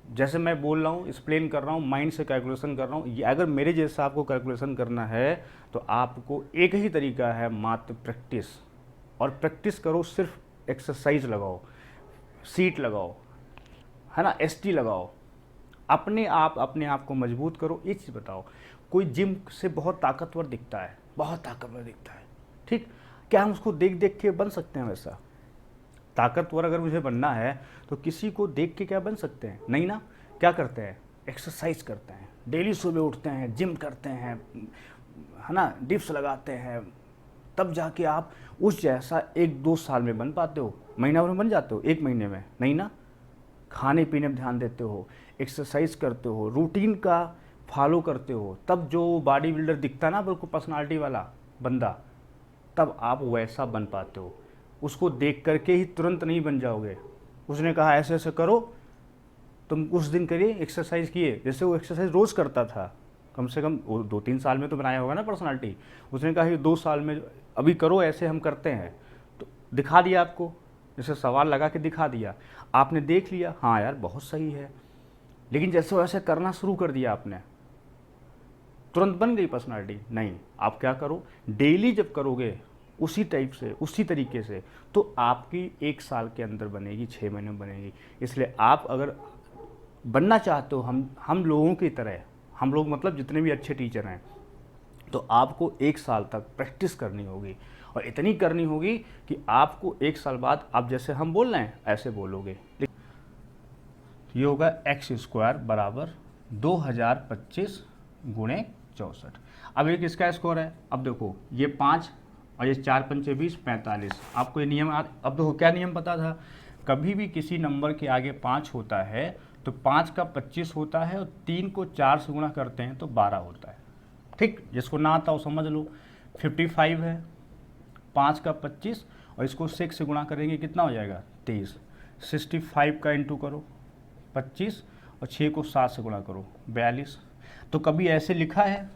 जैसे मैं बोल रहा हूँ, एक्सप्लेन कर रहा हूँ, माइंड से कैलकुलेशन कर रहा हूँ, ये अगर मेरे जैसा आपको कैलकुलेशन करना है तो आपको एक ही तरीका है, मात्र प्रैक्टिस। और प्रैक्टिस करो, सिर्फ एक्सरसाइज लगाओ, सीट लगाओ, है ना, एसटी लगाओ, अपने आप को मजबूत करो। ये चीज़ बताओ, कोई जिम से बहुत ताकतवर दिखता है, बहुत ताकतवर दिखता है, ठीक, क्या हम उसको देख देख के बन सकते हैं वैसा? ताकतवर अगर मुझे बनना है तो किसी को देख के क्या बन सकते हैं? नहीं ना। क्या करते हैं? एक्सरसाइज करते हैं, डेली सुबह उठते हैं, जिम करते हैं, है ना, डिप्स लगाते हैं, तब जाके आप उस जैसा 1-2 साल में बन पाते हो। महीना भर में बन जाते हो, 1 महीने में नहीं ना। खाने पीने में ध्यान देते हो, एक्सरसाइज करते हो, रूटीन का फॉलो करते हो, तब जो बॉडी बिल्डर दिखता ना, बिल्कुल पर्सनालिटी वाला बंदा, तब आप वैसा बन पाते हो। उसको देख करके ही तुरंत नहीं बन जाओगे। उसने कहा ऐसे ऐसे करो, तुम उस दिन करिए, एक्सरसाइज किए, जैसे वो एक्सरसाइज रोज़ करता था, कम से कम 2-3 साल में तो बनाया होगा ना पर्सनालिटी। उसने कहा ये 2 साल में अभी करो, ऐसे हम करते हैं, तो दिखा दिया आपको, जैसे सवाल लगा के दिखा दिया, आपने देख लिया, हाँ यार बहुत सही है। लेकिन जैसे वैसे करना शुरू कर दिया आपने, तुरंत बन गई पर्सनालिटी? नहीं। आप क्या करो, डेली जब करोगे उसी टाइप से, उसी तरीके से, तो आपकी 1 साल के अंदर बनेगी, 6 महीने में बनेगी। इसलिए आप अगर बनना चाहते हो हम लोगों की तरह, हम लोग मतलब जितने भी अच्छे टीचर हैं, तो आपको 1 साल तक प्रैक्टिस करनी होगी। और इतनी करनी होगी कि आपको 1 साल बाद आप जैसे हम बोल रहे हैं ऐसे बोलोगे। ये होगा x² बराबर 2025 गुणे 64। अब एक इसका स्कोर है। अब देखो ये 5 और ये 4 पंचे 20 45। आपको ये नियम, अब देखो क्या नियम पता था, कभी भी किसी नंबर के आगे 5 होता है तो 5 का 25 होता है और 3 को 4 से गुणा करते हैं तो 12 होता है। ठीक, जिसको ना आता हो समझ लो। 55 है, 5 का 25 और इसको 6 से गुणा करेंगे कितना हो जाएगा 23। 65 का इंटू करो 25 और 6 को 7 से गुणा करो 42। तो कभी ऐसे लिखा है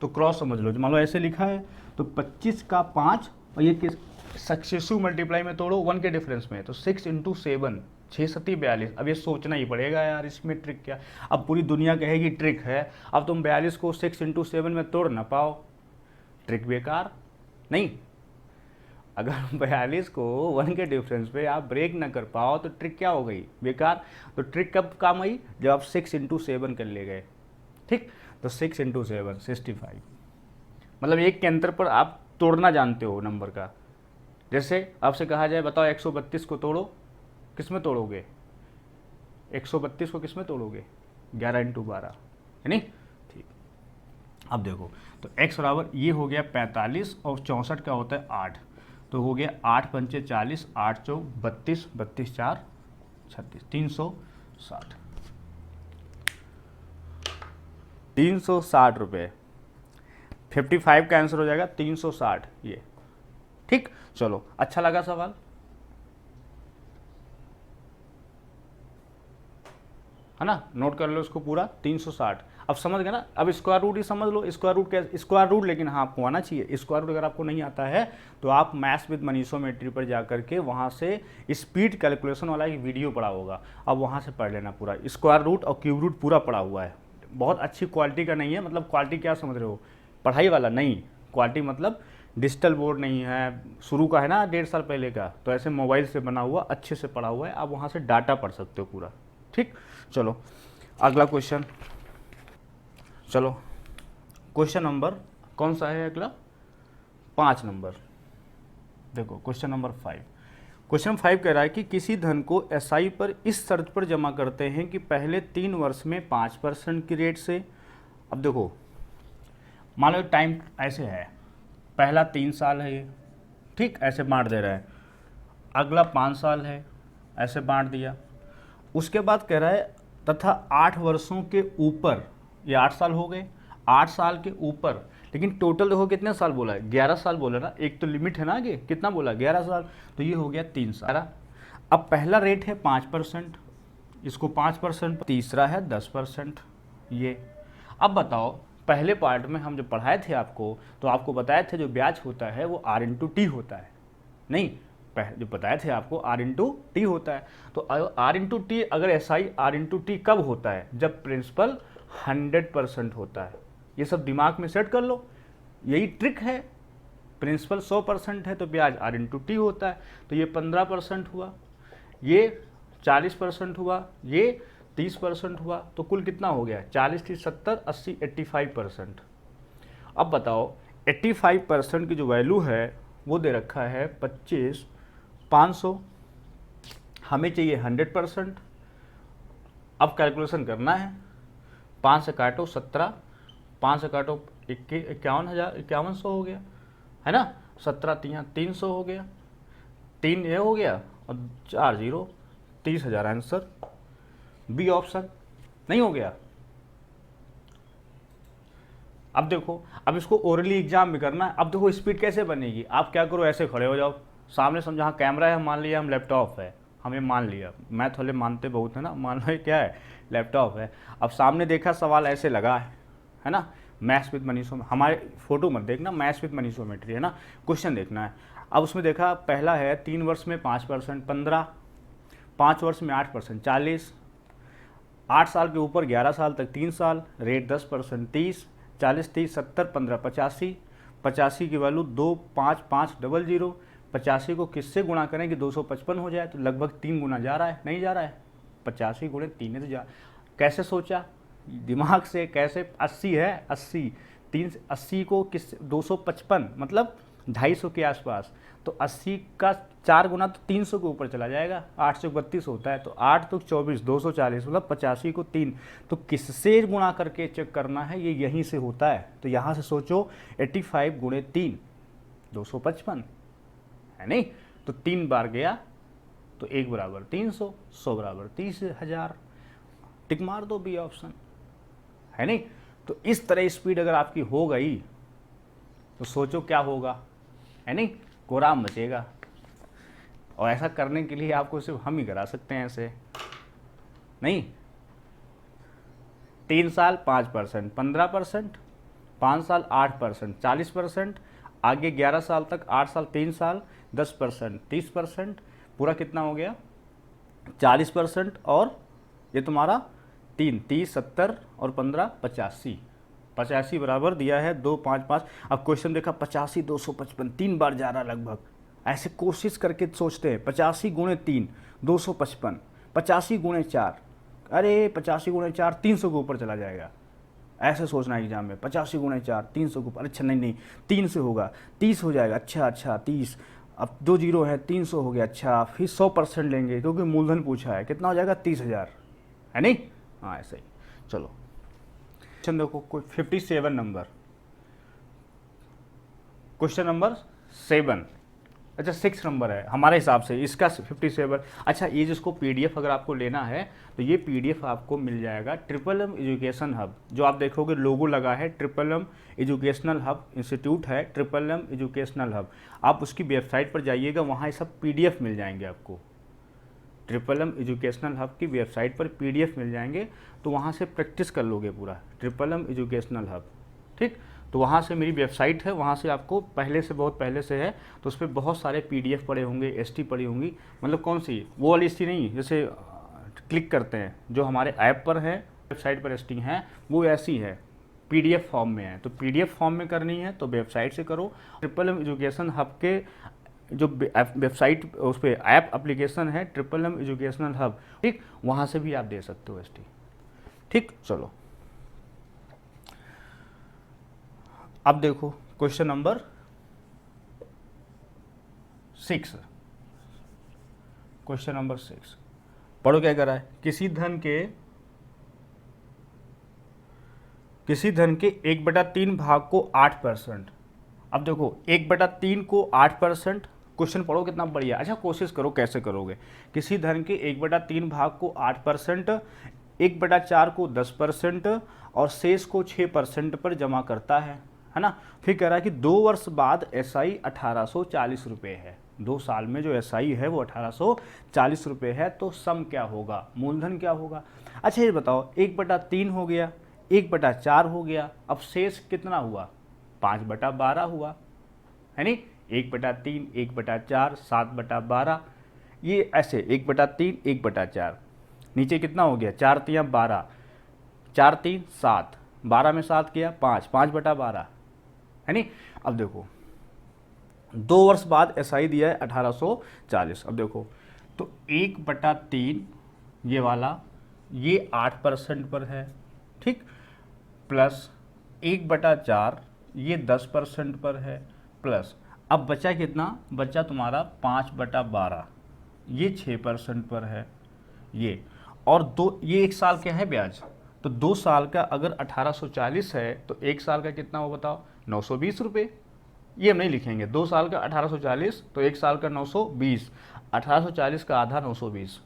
तो क्रॉस समझ लो, मान लो ऐसे लिखा है तो 25 का 5 और ये किस सक्सेसिव मल्टीप्लाई में तोड़ो 1 के डिफरेंस में, तो 6 × 7 6 7 42। अब ये सोचना ही पड़ेगा यार इसमें ट्रिक क्या। अब पूरी दुनिया कहेगी ट्रिक है, अब तुम 42 को 6 × 7 में तोड़ ना पाओ, ट्रिक बेकार नहीं। अगर 42 को 1 के डिफरेंस पे आप ब्रेक ना कर पाओ तो ट्रिक क्या हो गई, बेकार। तो ट्रिक कब काम आई, जब आप 6 × 7 कर ले गए। ठीक, तो 6 × 7 65, मतलब एक के अंतर पर आप तोड़ना जानते हो नंबर का। जैसे आपसे कहा जाए बताओ 132 को तोड़ो, किस में तोड़ोगे? 132 को किस में तोड़ोगे? 11 × 12, है नहीं? ठीक, अब देखो तो x बराबर ये हो गया 45 और 64 का होता है 8, तो हो गया 8 पंचे 40, 8 चौक 32, 32 4 36, 360 360 रुपये। 55 का आंसर हो जाएगा 360 ये। ठीक, चलो अच्छा लगा सवाल, है ना, नोट कर लो इसको पूरा 360। अब समझ गए ना। अब स्क्वायर रूट ही समझ लो, स्क्वायर रूट क्या, स्क्वायर रूट लेकिन हाँ आपको आना चाहिए। स्क्वायर रूट अगर आपको नहीं आता है तो आप मैथ्स विद मनीषोमेट्री पर जा करके वहाँ से स्पीड कैलकुलेशन वाला एक वीडियो पड़ा होगा, अब वहाँ से पढ़ लेना पूरा। स्क्वायर रूट और क्यूब रूट पूरा पड़ा हुआ है, बहुत अच्छी क्वालिटी का नहीं है, मतलब क्वालिटी क्या समझ रहे हो, पढ़ाई वाला नहीं, क्वालिटी मतलब डिजिटल बोर्ड नहीं है, शुरू का है ना 1.5 साल पहले का, तो ऐसे मोबाइल से बना हुआ अच्छे से पढ़ा हुआ है, आप वहाँ से डाटा पढ़ सकते हो पूरा। ठीक, चलो अगला क्वेश्चन। चलो क्वेश्चन नंबर कौन सा है अगला, 5 नंबर। देखो क्वेश्चन नंबर 5। क्वेश्चन 5 कह रहा है कि किसी धन को एसआई पर इस शर्त पर जमा करते हैं कि पहले 3 वर्ष में 5% की रेट से। अब देखो, मान लो टाइम ऐसे है, पहला 3 साल है ये, ठीक, ऐसे बांट दे रहा है, अगला 5 साल है, ऐसे बांट दिया। उसके बाद कह रहा है तथा 8 वर्षों के ऊपर, ये 8 साल हो गए, 8 साल के ऊपर, लेकिन टोटल देखो कितने साल बोला है, 11 साल बोला ना, एक तो लिमिट है ना आगे, कितना बोला 11 साल, तो ये हो गया 3 साल। अब पहला रेट है 5%, इसको 5%, तीसरा है 10%। ये अब बताओ, पहले पार्ट में हम जब पढ़ाए थे आपको, तो आपको बताए थे जो ब्याज होता है वो R इंटू टी होता है, नहीं, पहले जो बताए थे आपको R इंटू टी होता है। तो R इंटू टी, अगर एसआई R इंटू टी कब होता है, जब प्रिंसिपल 100% होता है। ये सब दिमाग में सेट कर लो, यही ट्रिक है। प्रिंसिपल 100% है तो ब्याज R इंटू टी होता है, तो ये 15% हुआ, ये 40% हुआ, ये 30% हुआ, तो कुल कितना हो गया, 40, 30, 70, 80, 85%। अब बताओ 85% की जो वैल्यू है वो दे रखा है 25,500, हमें चाहिए 100%। अब कैलकुलेशन करना है, 5 से काटो 17, 5 से काटो 51,100 हो गया, है ना, 17 300 हो गया, 3 ये हो गया और 4 0, 30,000 आंसर, बी ऑप्शन। नहीं हो गया? अब देखो, अब इसको ओरली एग्जाम में करना है। अब देखो स्पीड कैसे बनेगी, आप क्या करो, ऐसे खड़े हो जाओ, सामने समझो, जहाँ कैमरा है मान लिया, हम लैपटॉप है, हमें मान लिया, मैथ वाले मानते बहुत है ना, मान लो क्या है, लैपटॉप है। अब सामने देखा सवाल ऐसे लगा है ना, मैथ्स विद मनीषो, हमारे फोटो मत देखना, मैथ्स विद मनीषोमेट्री है ना, क्वेश्चन देखना है। अब उसमें देखा पहला है 3 वर्ष में 5%, 15, 5 वर्ष में 8%, 40, 8 साल के ऊपर 11 साल तक 3 साल, रेट 10%, 30, 40, 30, 70, 15, 85, 85 की वैल्यू 2, 5, 5, 00, 85 को किससे गुणा करें कि 255 हो जाए, तो लगभग 3 गुना जा रहा है, नहीं जा रहा है, 85 गुणे 3 तो जा, कैसे सोचा दिमाग से, कैसे, 80 है, 80, 3, 80 को किस 255 मतलब 250 के आसपास, तो 80 का 4 गुना तो 300 के ऊपर चला जाएगा, 8 से 32 होता है, तो 8 तो 24, 240, मतलब 85 को 3, तो किससे गुणा करके चेक करना है, ये यहीं से होता है। तो यहाँ से सोचो 85 गुणे 3, 255 है नहीं, तो 3 बार गया तो 1 बराबर 300, 100 बराबर 30,000, टिक मार दो, बी ऑप्शन है नहीं। तो इस तरह स्पीड अगर आपकी हो गई तो सोचो क्या होगा, है नहीं, कोराम मचेगा। और ऐसा करने के लिए आपको सिर्फ हम ही करा सकते हैं ऐसे, नहीं, 3 साल 5%, 15%, 5 साल 8%, 40%, आगे 11 साल तक, 8 साल 3 साल 10%, 30%, पूरा कितना हो गया 40%, और ये तुम्हारा 3, 30, 70 और 15, 85, 85 बराबर दिया है 2, 5, 5। अब क्वेश्चन देखा 85, 255, 3 बार जा रहा लगभग, ऐसे कोशिश करके सोचते हैं, 85 गुणे 3, 255, 85 गुणे 4, अरे 85 गुणे 4 300 के ऊपर चला जाएगा, ऐसे सोचना एग्जाम में, 85 गुणे 4 300 के ऊपर, अच्छा नहीं 3 से होगा, 30 हो जाएगा, अच्छा 30, अब 2 0 है, 300 हो गया, अच्छा फिर 100% लेंगे क्योंकि मूलधन पूछा है, कितना हो जाएगा 30,000, है नहीं, हाँ ऐसे ही। चलो क्वेश्चन देखो, कोई 57 नंबर, क्वेश्चन नंबर 7, अच्छा 6 नंबर है हमारे हिसाब से इसका 57। अच्छा, ये जिसको पीडीएफ अगर आपको लेना है तो ये पीडीएफ आपको मिल जाएगा ट्रिपल एम एजुकेशन हब, जो आप देखोगे लोगो लगा है, triple M educational hub institute है, ट्रिपल एम एजुकेशनल हब, आप उसकी वेबसाइट पर जाइएगा, वहाँ ये सब पीडीएफ मिल जाएंगे आपको, ट्रिपल एम एजुकेशनल हब की वेबसाइट पर पीडीएफ मिल जाएंगे, तो वहाँ से प्रैक्टिस कर लोगे पूरा, ट्रिपल एम एजुकेशनल हब, ठीक। तो वहाँ से मेरी वेबसाइट है, वहाँ से आपको पहले से, बहुत पहले से है, तो उस पर बहुत सारे पीडीएफ पड़े होंगे, एसटी पड़ी होंगी, मतलब कौन सी, वो वाली एसटी नहीं, जैसे क्लिक करते हैं जो हमारे ऐप पर है, वेबसाइट पर एसटी हैं, वो ऐसी है, पीडीएफ फॉर्म में है, तो पीडीएफ फॉर्म में करनी है तो वेबसाइट से करो, ट्रिपल एम एजुकेशन हब के जो वेबसाइट, उस पर ऐप एप्लीकेशन है ट्रिपल एम एजुकेशनल हब, ठीक, वहाँ से भी आप दे सकते हो एसटी, ठीक। चलो अब देखो क्वेश्चन नंबर 6, क्वेश्चन नंबर 6 पढ़ो क्या कर रहा है। किसी धन के 1/3 भाग को 8%। अब देखो 1/3 को 8%, क्वेश्चन पढ़ो कितना बढ़िया। अच्छा कोशिश करो कैसे करोगे। किसी धन के 1/3 भाग को 8%, 1/4 को 10% और शेष को 6% पर जमा करता है ना। फिर कह रहा है कि 2 वर्ष बाद एसआई 1840 रुपये है। 2 साल में जो एसआई है वो 1840 रुपये है। तो सम क्या होगा, मूलधन क्या होगा। अच्छा ये बताओ 1/3 हो गया, 1/4 हो गया, अब शेष कितना हुआ, 5/12 हुआ है नहीं। 1/3, 1/4, 7/12, ये ऐसे 1/3, 1/4, नीचे कितना हो गया 4 3 12, 4 3 7, 12 में 7 किया 5, 5/12 है नहीं। अब देखो 2 वर्ष बाद एसआई दिया है 1840। अब देखो तो 1/3 ये वाला ये 8% पर है, ठीक, प्लस 1/4 ये 10% पर है, प्लस अब बचा कितना, बचा तुम्हारा 5/12 ये 6% पर है ये, और दो ये 1 साल का है ब्याज। तो 2 साल का अगर 1840 है तो 1 साल का कितना हो बताओ, 920 रुपये। ये हम नहीं लिखेंगे, 2 साल का 1840 तो 1 साल का 920, 1840 का आधा 920।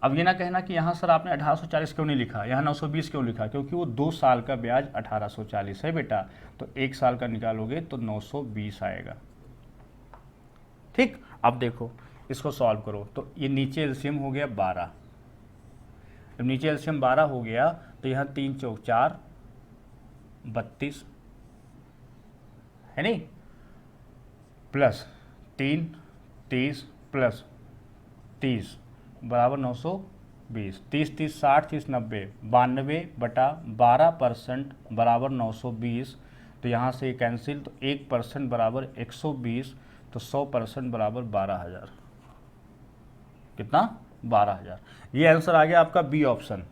अब ये ना कहना कि यहाँ सर आपने 1840 क्यों नहीं लिखा, यहाँ 920 क्यों लिखा, क्योंकि वो 2 साल का ब्याज 1840 है बेटा। तो 1 साल का निकालोगे तो 920 आएगा, ठीक। अब देखो इसको सॉल्व करो तो ये नीचे एलसीएम हो गया 12। जब नीचे एलसीएम 12 हो गया तो यहाँ 3 चौक 4, 32 है नहीं, प्लस 3 30 प्लस 30 बराबर 920, 30 30 60 30 90, 92/12% बराबर 920। तो यहाँ से कैंसिल, तो 1% बराबर 120, तो 100% बराबर 12,000। कितना, 12,000। ये आंसर आ गया आपका बी ऑप्शन।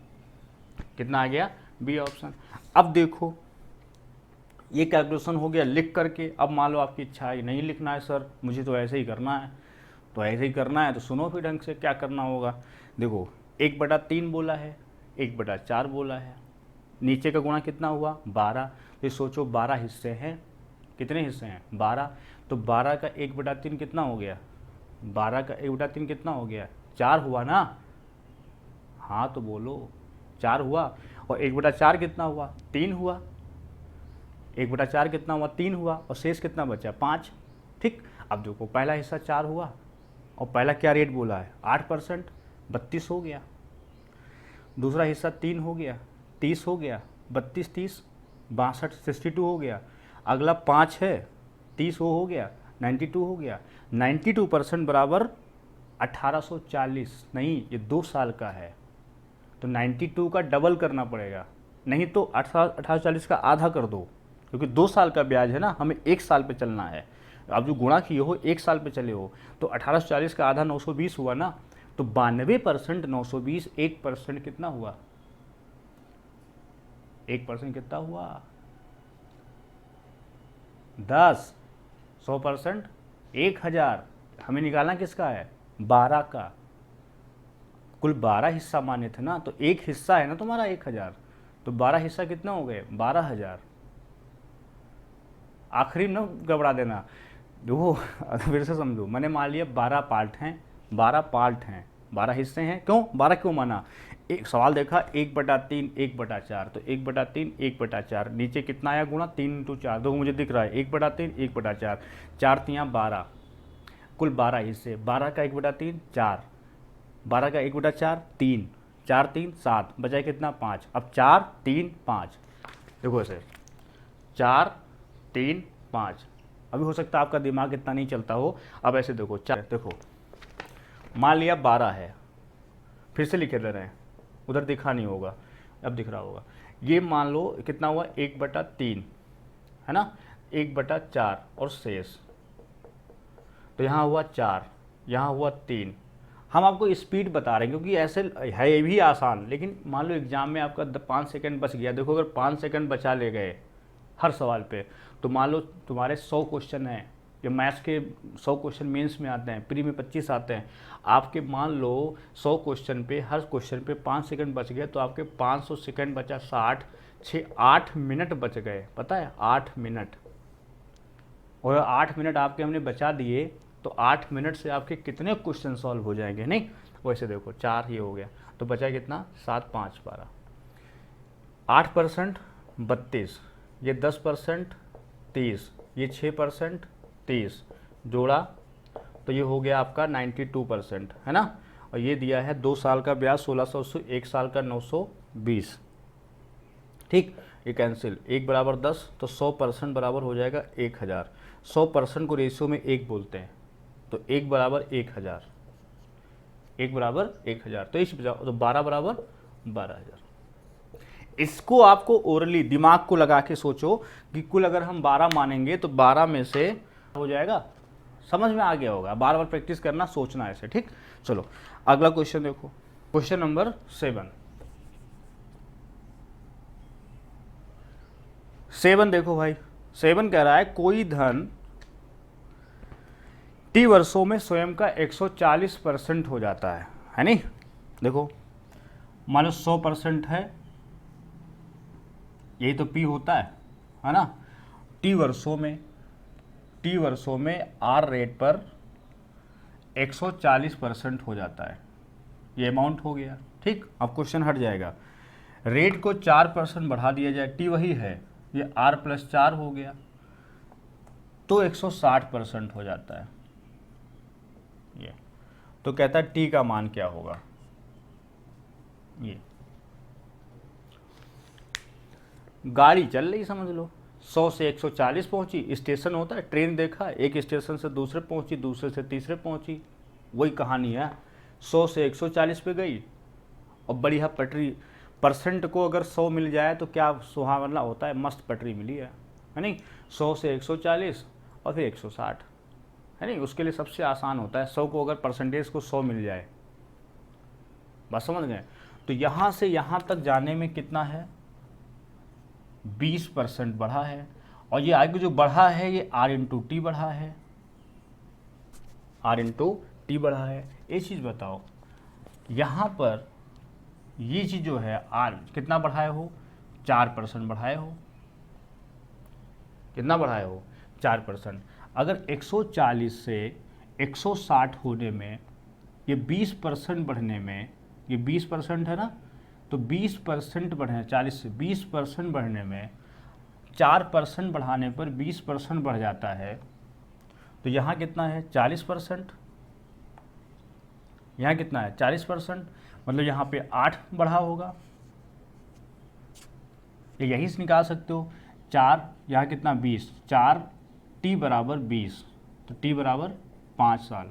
कितना आ गया, बी ऑप्शन। अब देखो ये कैलकुलेशन हो गया लिख करके। अब मान लो आपकी इच्छा है नहीं लिखना है सर, मुझे तो ऐसे ही करना है, तो ऐसे ही करना है तो सुनो फिर ढंग से क्या करना होगा। देखो 1/3 बोला है, 1/4 बोला है, नीचे का गुणा कितना हुआ 12। तो सोचो 12 हिस्से हैं, कितने हिस्से हैं 12। तो 12 का 1/3 कितना हो गया, 12 का 1/3 कितना हो गया, 4 हुआ ना। हाँ तो बोलो 4 हुआ। और 1/4 कितना हुआ, 3 हुआ। 1/4 कितना हुआ, 3 हुआ, और शेष कितना बचा 5, ठीक। अब देखो पहला हिस्सा 4 हुआ और पहला क्या रेट बोला है 8%, 32 हो गया। दूसरा हिस्सा 3 हो गया, 30 हो गया, 32 30 62 62 हो गया। अगला 5 है, 30 वो हो गया, 92 हो गया। 92% बराबर 1840, नहीं ये 2 साल का है तो 92 का डबल करना पड़ेगा, नहीं तो 1840 का आधा कर दो, क्योंकि 2 साल का ब्याज है ना, हमें 1 साल पे चलना है। आप जो गुणा किए हो 1 साल पे चले हो, तो 1840 का आधा 920 हुआ ना। तो 92% 920, 1% कितना हुआ, 1% कितना हुआ 10, 100% 1000। हमें निकालना किसका है, 12 का। कुल 12 हिस्सा माने थे ना, तो एक हिस्सा है ना तुम्हारा 1000, तो 12 हिस्सा कितना हो गए 12,000। आखिरी न घबरा देना, देखो फिर से समझो, मैंने मान लिया 12 पार्ट हैं, 12 पार्ट हैं, 12 हिस्से हैं। क्यों 12 क्यों माना, एक सवाल देखा 1/3 1/4, तो 1/3 1/4, नीचे कितना आया गुणा 3 × 4, देखो मुझे दिख रहा है 1/3 1/4, 4 3 12, कुल 12 हिस्से, 12 का 1/3 4, 12 का 1/4 3, 4 3 7, बचा कितना 5। अब 4 3 5, देखो ऐसे 4 3 5। अभी हो सकता है आपका दिमाग इतना नहीं चलता हो। अब ऐसे देखो, देखो मान लिया 12 है, फिर से लिखे दे रहे हैं, उधर दिखा नहीं होगा, अब दिख रहा होगा। ये मान लो कितना हुआ 1/3 है ना, 1/4 और शेष, तो यहाँ हुआ 4, यहाँ हुआ 3। हम आपको स्पीड बता रहे हैं क्योंकि ऐसे है ये भी आसान, लेकिन मान लो एग्जाम में आपका 5 सेकंड बच गया। देखो अगर 5 सेकंड बचा ले गए हर सवाल पे, तो मान लो तुम्हारे 100 क्वेश्चन हैं, ये मैथ्स के 100 क्वेश्चन मेंस में आते हैं, प्री में 25 आते हैं। आपके मान लो 100 क्वेश्चन पे, हर क्वेश्चन पे 5 सेकंड बच गए, तो आपके 500 सेकंड बचा 60, 8 मिनट बच गए, पता है 8 मिनट। और 8 मिनट आपके हमने बचा दिए, तो 8 मिनट से आपके कितने क्वेश्चन सॉल्व हो जाएंगे। नहीं वैसे देखो 4 ये हो गया, तो बचा कितना 7 5 12, 8% 32, ये 10% 30, ये 6% 30 जोड़ा तो ये हो गया आपका 92%, है ना। और ये दिया है 2 साल का ब्याज 1680, 1 साल का 920, ठीक। ये कैंसिल, 1 बराबर 10, तो 100% बराबर हो जाएगा 1000। 100% को रेशियो में 1 बोलते हैं, तो 1 बराबर 1000, 1 बराबर 1000, तो इस तो 12 बराबर 12000। इसको आपको ओरली दिमाग को लगा के सोचो कि कुल अगर हम 12 मानेंगे तो 12 में से हो जाएगा, समझ में आ गया होगा। बार बार प्रैक्टिस करना, सोचना ऐसे, ठीक। चलो अगला क्वेश्चन देखो, क्वेश्चन नंबर 7 देखो भाई। 7 कह रहा है कोई धन T वर्षों में स्वयं का 140% हो जाता है नहीं। देखो मान लो 100% है, यही तो P होता है ना। T वर्षों में R रेट पर 140% हो जाता है, ये अमाउंट हो गया, ठीक। अब क्वेश्चन हट जाएगा, रेट को 4% बढ़ा दिया जाए, T वही है, ये R+4 हो गया, तो 160% हो जाता है ये। तो कहता है T का मान क्या होगा। ये गाड़ी चल रही, समझ लो 100 से 140 पहुंची, स्टेशन होता है, ट्रेन देखा, एक स्टेशन से दूसरे पहुंची, दूसरे से तीसरे पहुंची, वही कहानी है। 100 से 140 पे गई और बढ़िया पटरी, परसेंट को अगर 100 मिल जाए तो क्या सुहावना होता है, मस्त पटरी मिली है नहीं। 100 से 140 और फिर 160, है नहीं। उसके लिए सबसे आसान होता है 100 को अगर परसेंटेज को 100 मिल जाए, बस समझ गए। तो यहाँ से यहाँ तक जाने में कितना है, 20% बढ़ा है। और ये आगे जो बढ़ा है ये R/T बढ़ा है, R/T बढ़ा है। एक चीज़ बताओ, यहाँ पर ये चीज़ जो है R कितना बढ़ाए हो, 4% बढ़ाए हो, कितना बढ़ाए हो 4%। अगर 140 से 160 होने में ये 20% बढ़ने में, ये 20% है ना, तो 20% बढ़े, 40 से 20% बढ़ने में 4% बढ़ाने पर 20% बढ़ जाता है। तो यहाँ कितना है 40%, यहाँ कितना है 40%, मतलब यहाँ पे 8 बढ़ा होगा। यही से निकाल सकते हो 4, यहाँ कितना 20, 4T बराबर 20, तो T बराबर 5 साल,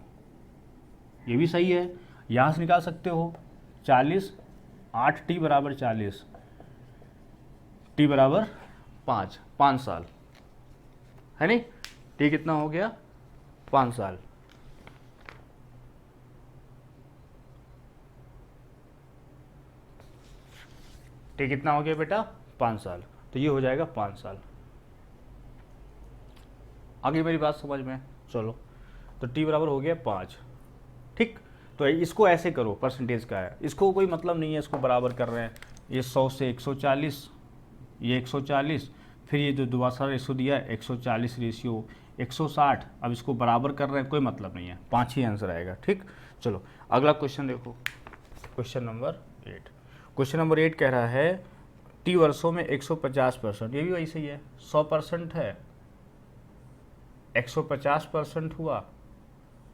ये भी सही है। यहाँ से निकाल सकते हो 40, 8T बराबर 40, T बराबर 5 साल, है नहीं। T कितना हो गया 5 साल। T कितना हो गया बेटा 5 साल, तो ये हो जाएगा 5 साल। आगे मेरी बात समझ में, चलो तो T बराबर हो गया 5, ठीक। तो इसको ऐसे करो, परसेंटेज का है, इसको कोई मतलब नहीं है, इसको बराबर कर रहे हैं। ये 100 से 140, ये 140, फिर ये जो दूसरा रेशियो दिया है 140 रेशियो 160, अब इसको बराबर कर रहे हैं, कोई मतलब नहीं है, 5 ही आंसर आएगा, ठीक। चलो अगला क्वेश्चन देखो, क्वेश्चन नंबर 8। क्वेश्चन नंबर 8 कह रहा है T वर्षों में 150%, ये भी वैसे ही है, 100% है, 150% हुआ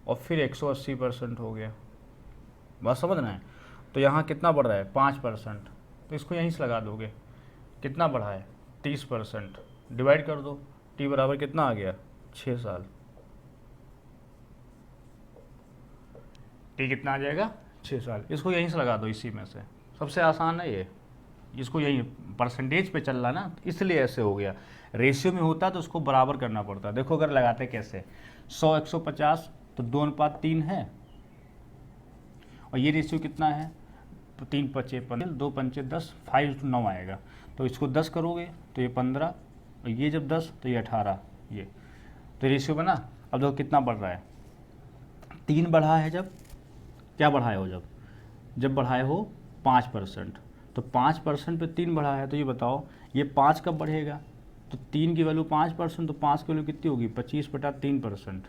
और फिर 180% हो गया, बस समझना है। तो यहाँ कितना बढ़ रहा है 5%, तो इसको यहीं से लगा दोगे, कितना बढ़ा है 30%, डिवाइड कर दो, T बराबर कितना आ गया 6 साल। T कितना आ जाएगा 6 साल, इसको यहीं से लगा दो, इसी में से सबसे आसान है ये, इसको यही परसेंटेज पे चल रहा ना, इसलिए ऐसे हो गया। रेशियो में होता तो उसको बराबर करना पड़ता। देखो अगर लगाते कैसे, 100 150 तो 2:3 है, और ये रेशियो कितना है 3 5 15, 2 5 10, 5:9 आएगा। तो इसको 10 करोगे तो ये 15, और ये जब 10 तो ये 18, ये तो रेशियो बना। अब देखो कितना बढ़ रहा है, 3 बढ़ा है, जब क्या बढ़ाए हो, जब बढ़ाए हो 5%, तो 5% पे 3 बढ़ा है, तो ये बताओ ये 5 कब बढ़ेगा, तो 3 की वैल्यू 5%, तो 5 की वैल्यू कितनी होगी 25/3%।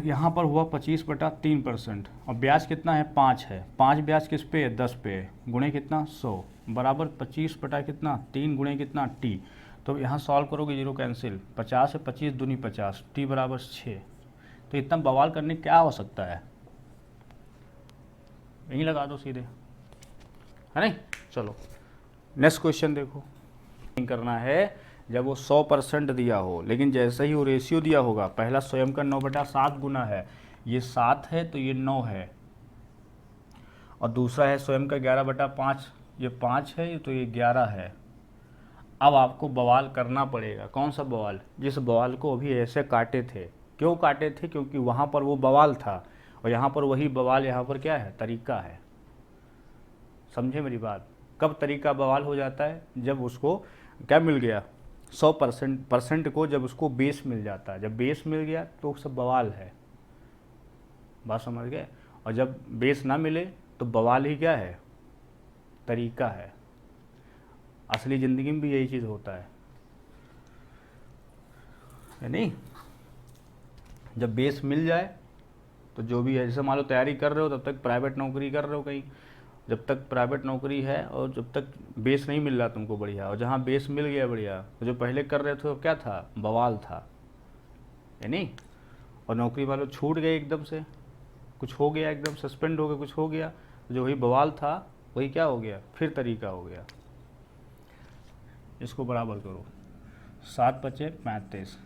यहाँ पर हुआ 25/3%, और ब्याज कितना है 5 है, 5 ब्याज किस पे है 10 पे है, गुणे कितना 100 बराबर 25 बटा कितना 3 गुणे कितना टी। तो यहाँ सॉल्व करोगे 0 कैंसिल, 50 से 25 दूनी 50, टी बराबर 6। तो इतना बवाल करने क्या हो सकता है, यहीं लगा दो सीधे, है नहीं। चलो नेक्स्ट क्वेश्चन देखो, करना है जब वो 100% दिया हो, लेकिन जैसे ही वो रेशियो दिया होगा, पहला स्वयं का 9/7 गुना है, ये 7 है तो ये 9 है, और दूसरा है स्वयं का 11/5, ये 5 है तो ये 11 है। अब आपको बवाल करना पड़ेगा, कौन सा बवाल, जिस बवाल को अभी ऐसे काटे थे। क्यों काटे थे, क्योंकि वहाँ पर वो बवाल था, और यहाँ पर वही बवाल, यहाँ पर क्या है तरीका है। समझे मेरी बात, कब तरीका बवाल हो जाता है, जब उसको क्या मिल गया 100% को, जब उसको बेस मिल जाता है, जब बेस मिल गया तो सब बवाल है, बात समझ गए। और जब बेस ना मिले तो बवाल ही क्या है, तरीका है। असली ज़िंदगी में भी यही चीज़ होता है नहीं। जब बेस मिल जाए तो जो भी है, जैसे मान लो तैयारी कर रहे हो तब तक प्राइवेट नौकरी कर रहे हो कहीं, जब तक प्राइवेट नौकरी है और जब तक बेस नहीं मिल रहा तुमको बढ़िया, और जहाँ बेस मिल गया बढ़िया, तो जो पहले कर रहे थे वो क्या था, बवाल था, है नहीं। और नौकरी वालों छूट गए एकदम से, कुछ हो गया एकदम सस्पेंड हो गया, कुछ हो गया, तो जो वही बवाल था वही क्या हो गया, फिर तरीका हो गया। इसको बराबर करो, 7×5 = 35,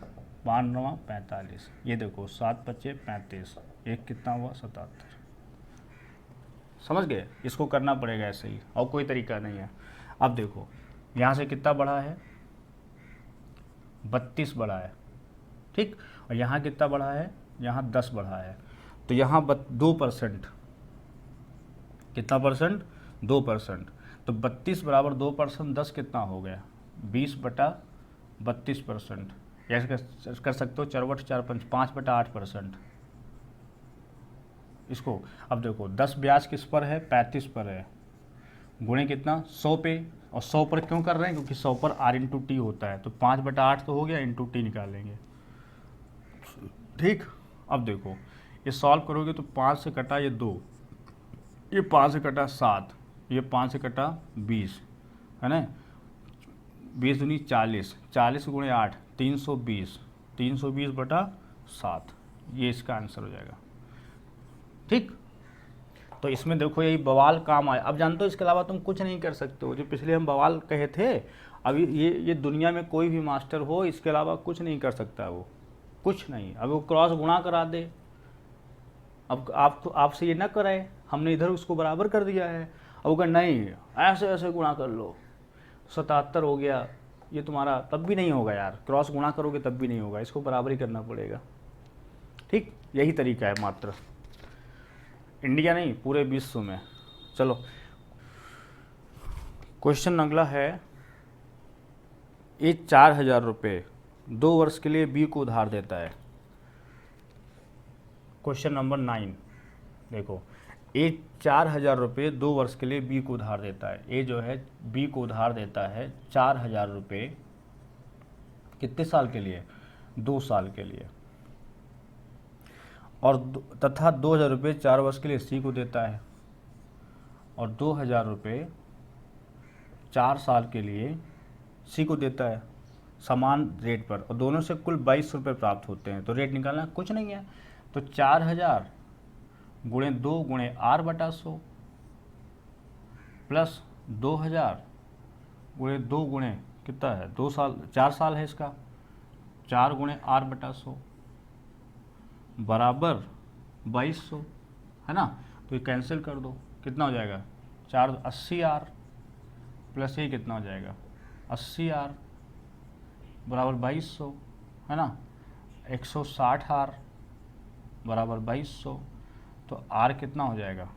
5×9 = 45, ये देखो 7×5 = 35, एक कितना हुआ 77। समझ गए, इसको करना पड़ेगा ऐसे ही, और कोई तरीका नहीं है। अब देखो यहाँ से कितना बढ़ा है 32 बढ़ा है, ठीक, और यहाँ कितना बढ़ा है, यहाँ 10 बढ़ा है, तो यहाँ 2%, कितना परसेंट 2%, तो 32 बराबर 2%, 10 कितना हो गया 20/32%, या कर सकते हो 4/4 5/8%। इसको अब देखो 10 ब्याज किस पर है 35 पर है, गुणे कितना 100 पे, और 100 पर क्यों कर रहे हैं, क्योंकि 100 पर R/T होता है, तो 5/8 तो हो गया, इंटू टी निकालेंगे, ठीक। अब देखो ये सॉल्व करोगे तो 5 से कटा ये 2, ये 5 से कटा 7, ये 5 से कटा 20, है ना, 20 दूनी 40, 40 गुणे 8 320, 320/7, ये इसका आंसर हो जाएगा, ठीक। तो इसमें देखो यही बवाल काम आया। अब जानते हो इसके अलावा तुम कुछ नहीं कर सकते हो, जो पिछले हम बवाल कहे थे, अभी ये दुनिया में कोई भी मास्टर हो इसके अलावा कुछ नहीं कर सकता, वो कुछ नहीं। अब वो क्रॉस गुणा करा दे, अब आपसे ये ना कराए, हमने इधर उसको बराबर कर दिया है, अब वो कहे नहीं ऐसे ऐसे गुणा कर लो, 77 हो गया, ये तुम्हारा तब भी नहीं होगा यार, क्रॉस गुणा करोगे तब भी नहीं होगा, इसको बराबर ही करना पड़ेगा, ठीक। यही तरीका है मात्र, इंडिया नहीं पूरे विश्व में। चलो क्वेश्चन अगला है, ए 4000 रुपये 2 वर्ष के लिए बी को उधार देता है। क्वेश्चन नंबर 9 देखो, ए 4000 रुपये 2 वर्ष के लिए बी को उधार देता है। ए जो है बी को उधार देता है 4000 रुपये, कितने साल के लिए 2 साल के लिए, और तथा 2000 रुपये 4 वर्ष के लिए सी को देता है, और 2000 रुपये 4 साल के लिए सी को देता है समान रेट पर, और दोनों से कुल 22 रुपये प्राप्त होते हैं। तो रेट निकालना कुछ नहीं है, तो 4000 गुणे 2 गुणे R/100 प्लस 2000 गुणे 2 गुणे कितना है 2 साल 4 साल है इसका, 4 गुणे R/100 बराबर 2200, है ना। तो ये कैंसिल कर दो, कितना हो जाएगा 4 80R प्लस ये कितना हो जाएगा 80R बराबर 2200, है ना, 160R बराबर 2200। तो R कितना हो जाएगा,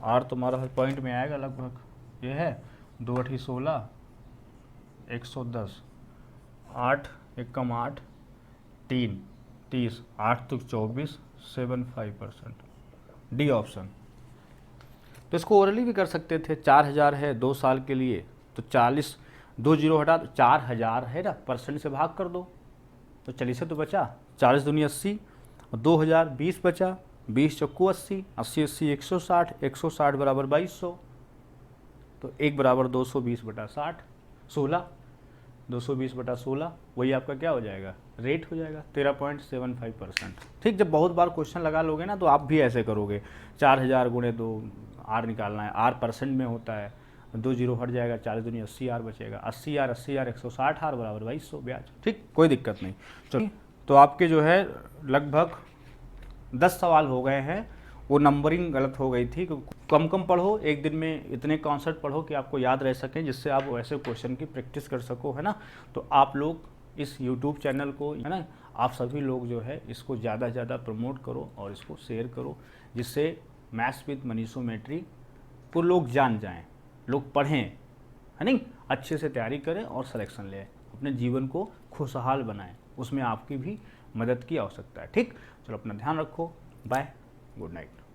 R तुम्हारा हर पॉइंट में आएगा लगभग, ये है 2×8 = 16, 110, 8 एक कम 8, 3, 30, 8 तो 24, 75%, डी ऑप्शन। तो इसको ओरली भी कर सकते थे, 4000 है 2 साल के लिए, तो 40, 2 जीरो हटा तो 4000 है ना, परसेंट से भाग कर दो, तो 40 से तो बचा, 40 दूनी 80, और 2000, 20 बचा, 20 चौको 80, 80 80 160, 160 बराबर 2200, तो 1 बराबर 220/60, 16, 220/16, वही आपका क्या हो जाएगा, रेट हो जाएगा 13.75%। ठीक, जब बहुत बार क्वेश्चन लगा लोगे ना तो आप भी ऐसे करोगे, 4000 गुणे 2, आर निकालना है, आर परसेंट में होता है, 2 जीरो हट जाएगा, 40 दूनी 80 आर बचेगा, 80 आर 160 आर बराबर 2200 ब्याज। ठीक, कोई दिक्कत नहीं। चलो, तो आपके जो है लगभग 10 सवाल हो गए हैं, वो नंबरिंग गलत हो गई थी। कम कम पढ़ो, एक दिन में इतने कॉन्सेप्ट पढ़ो कि आपको याद रह सकें, जिससे आप वैसे क्वेश्चन की प्रैक्टिस कर सको, है ना। तो आप लोग इस यूट्यूब चैनल को, है ना, आप सभी लोग जो है इसको ज़्यादा से ज़्यादा प्रमोट करो और इसको शेयर करो, जिससे मैथ्स विद मनीषोमेट्री को लोग जान जाएं, लोग पढ़ें, है नहीं, अच्छे से तैयारी करें और सिलेक्शन लें, अपने जीवन को खुशहाल बनाएं, उसमें आपकी भी मदद की आवश्यकता है। ठीक, चलो अपना ध्यान रखो, बाय, गुड नाइट।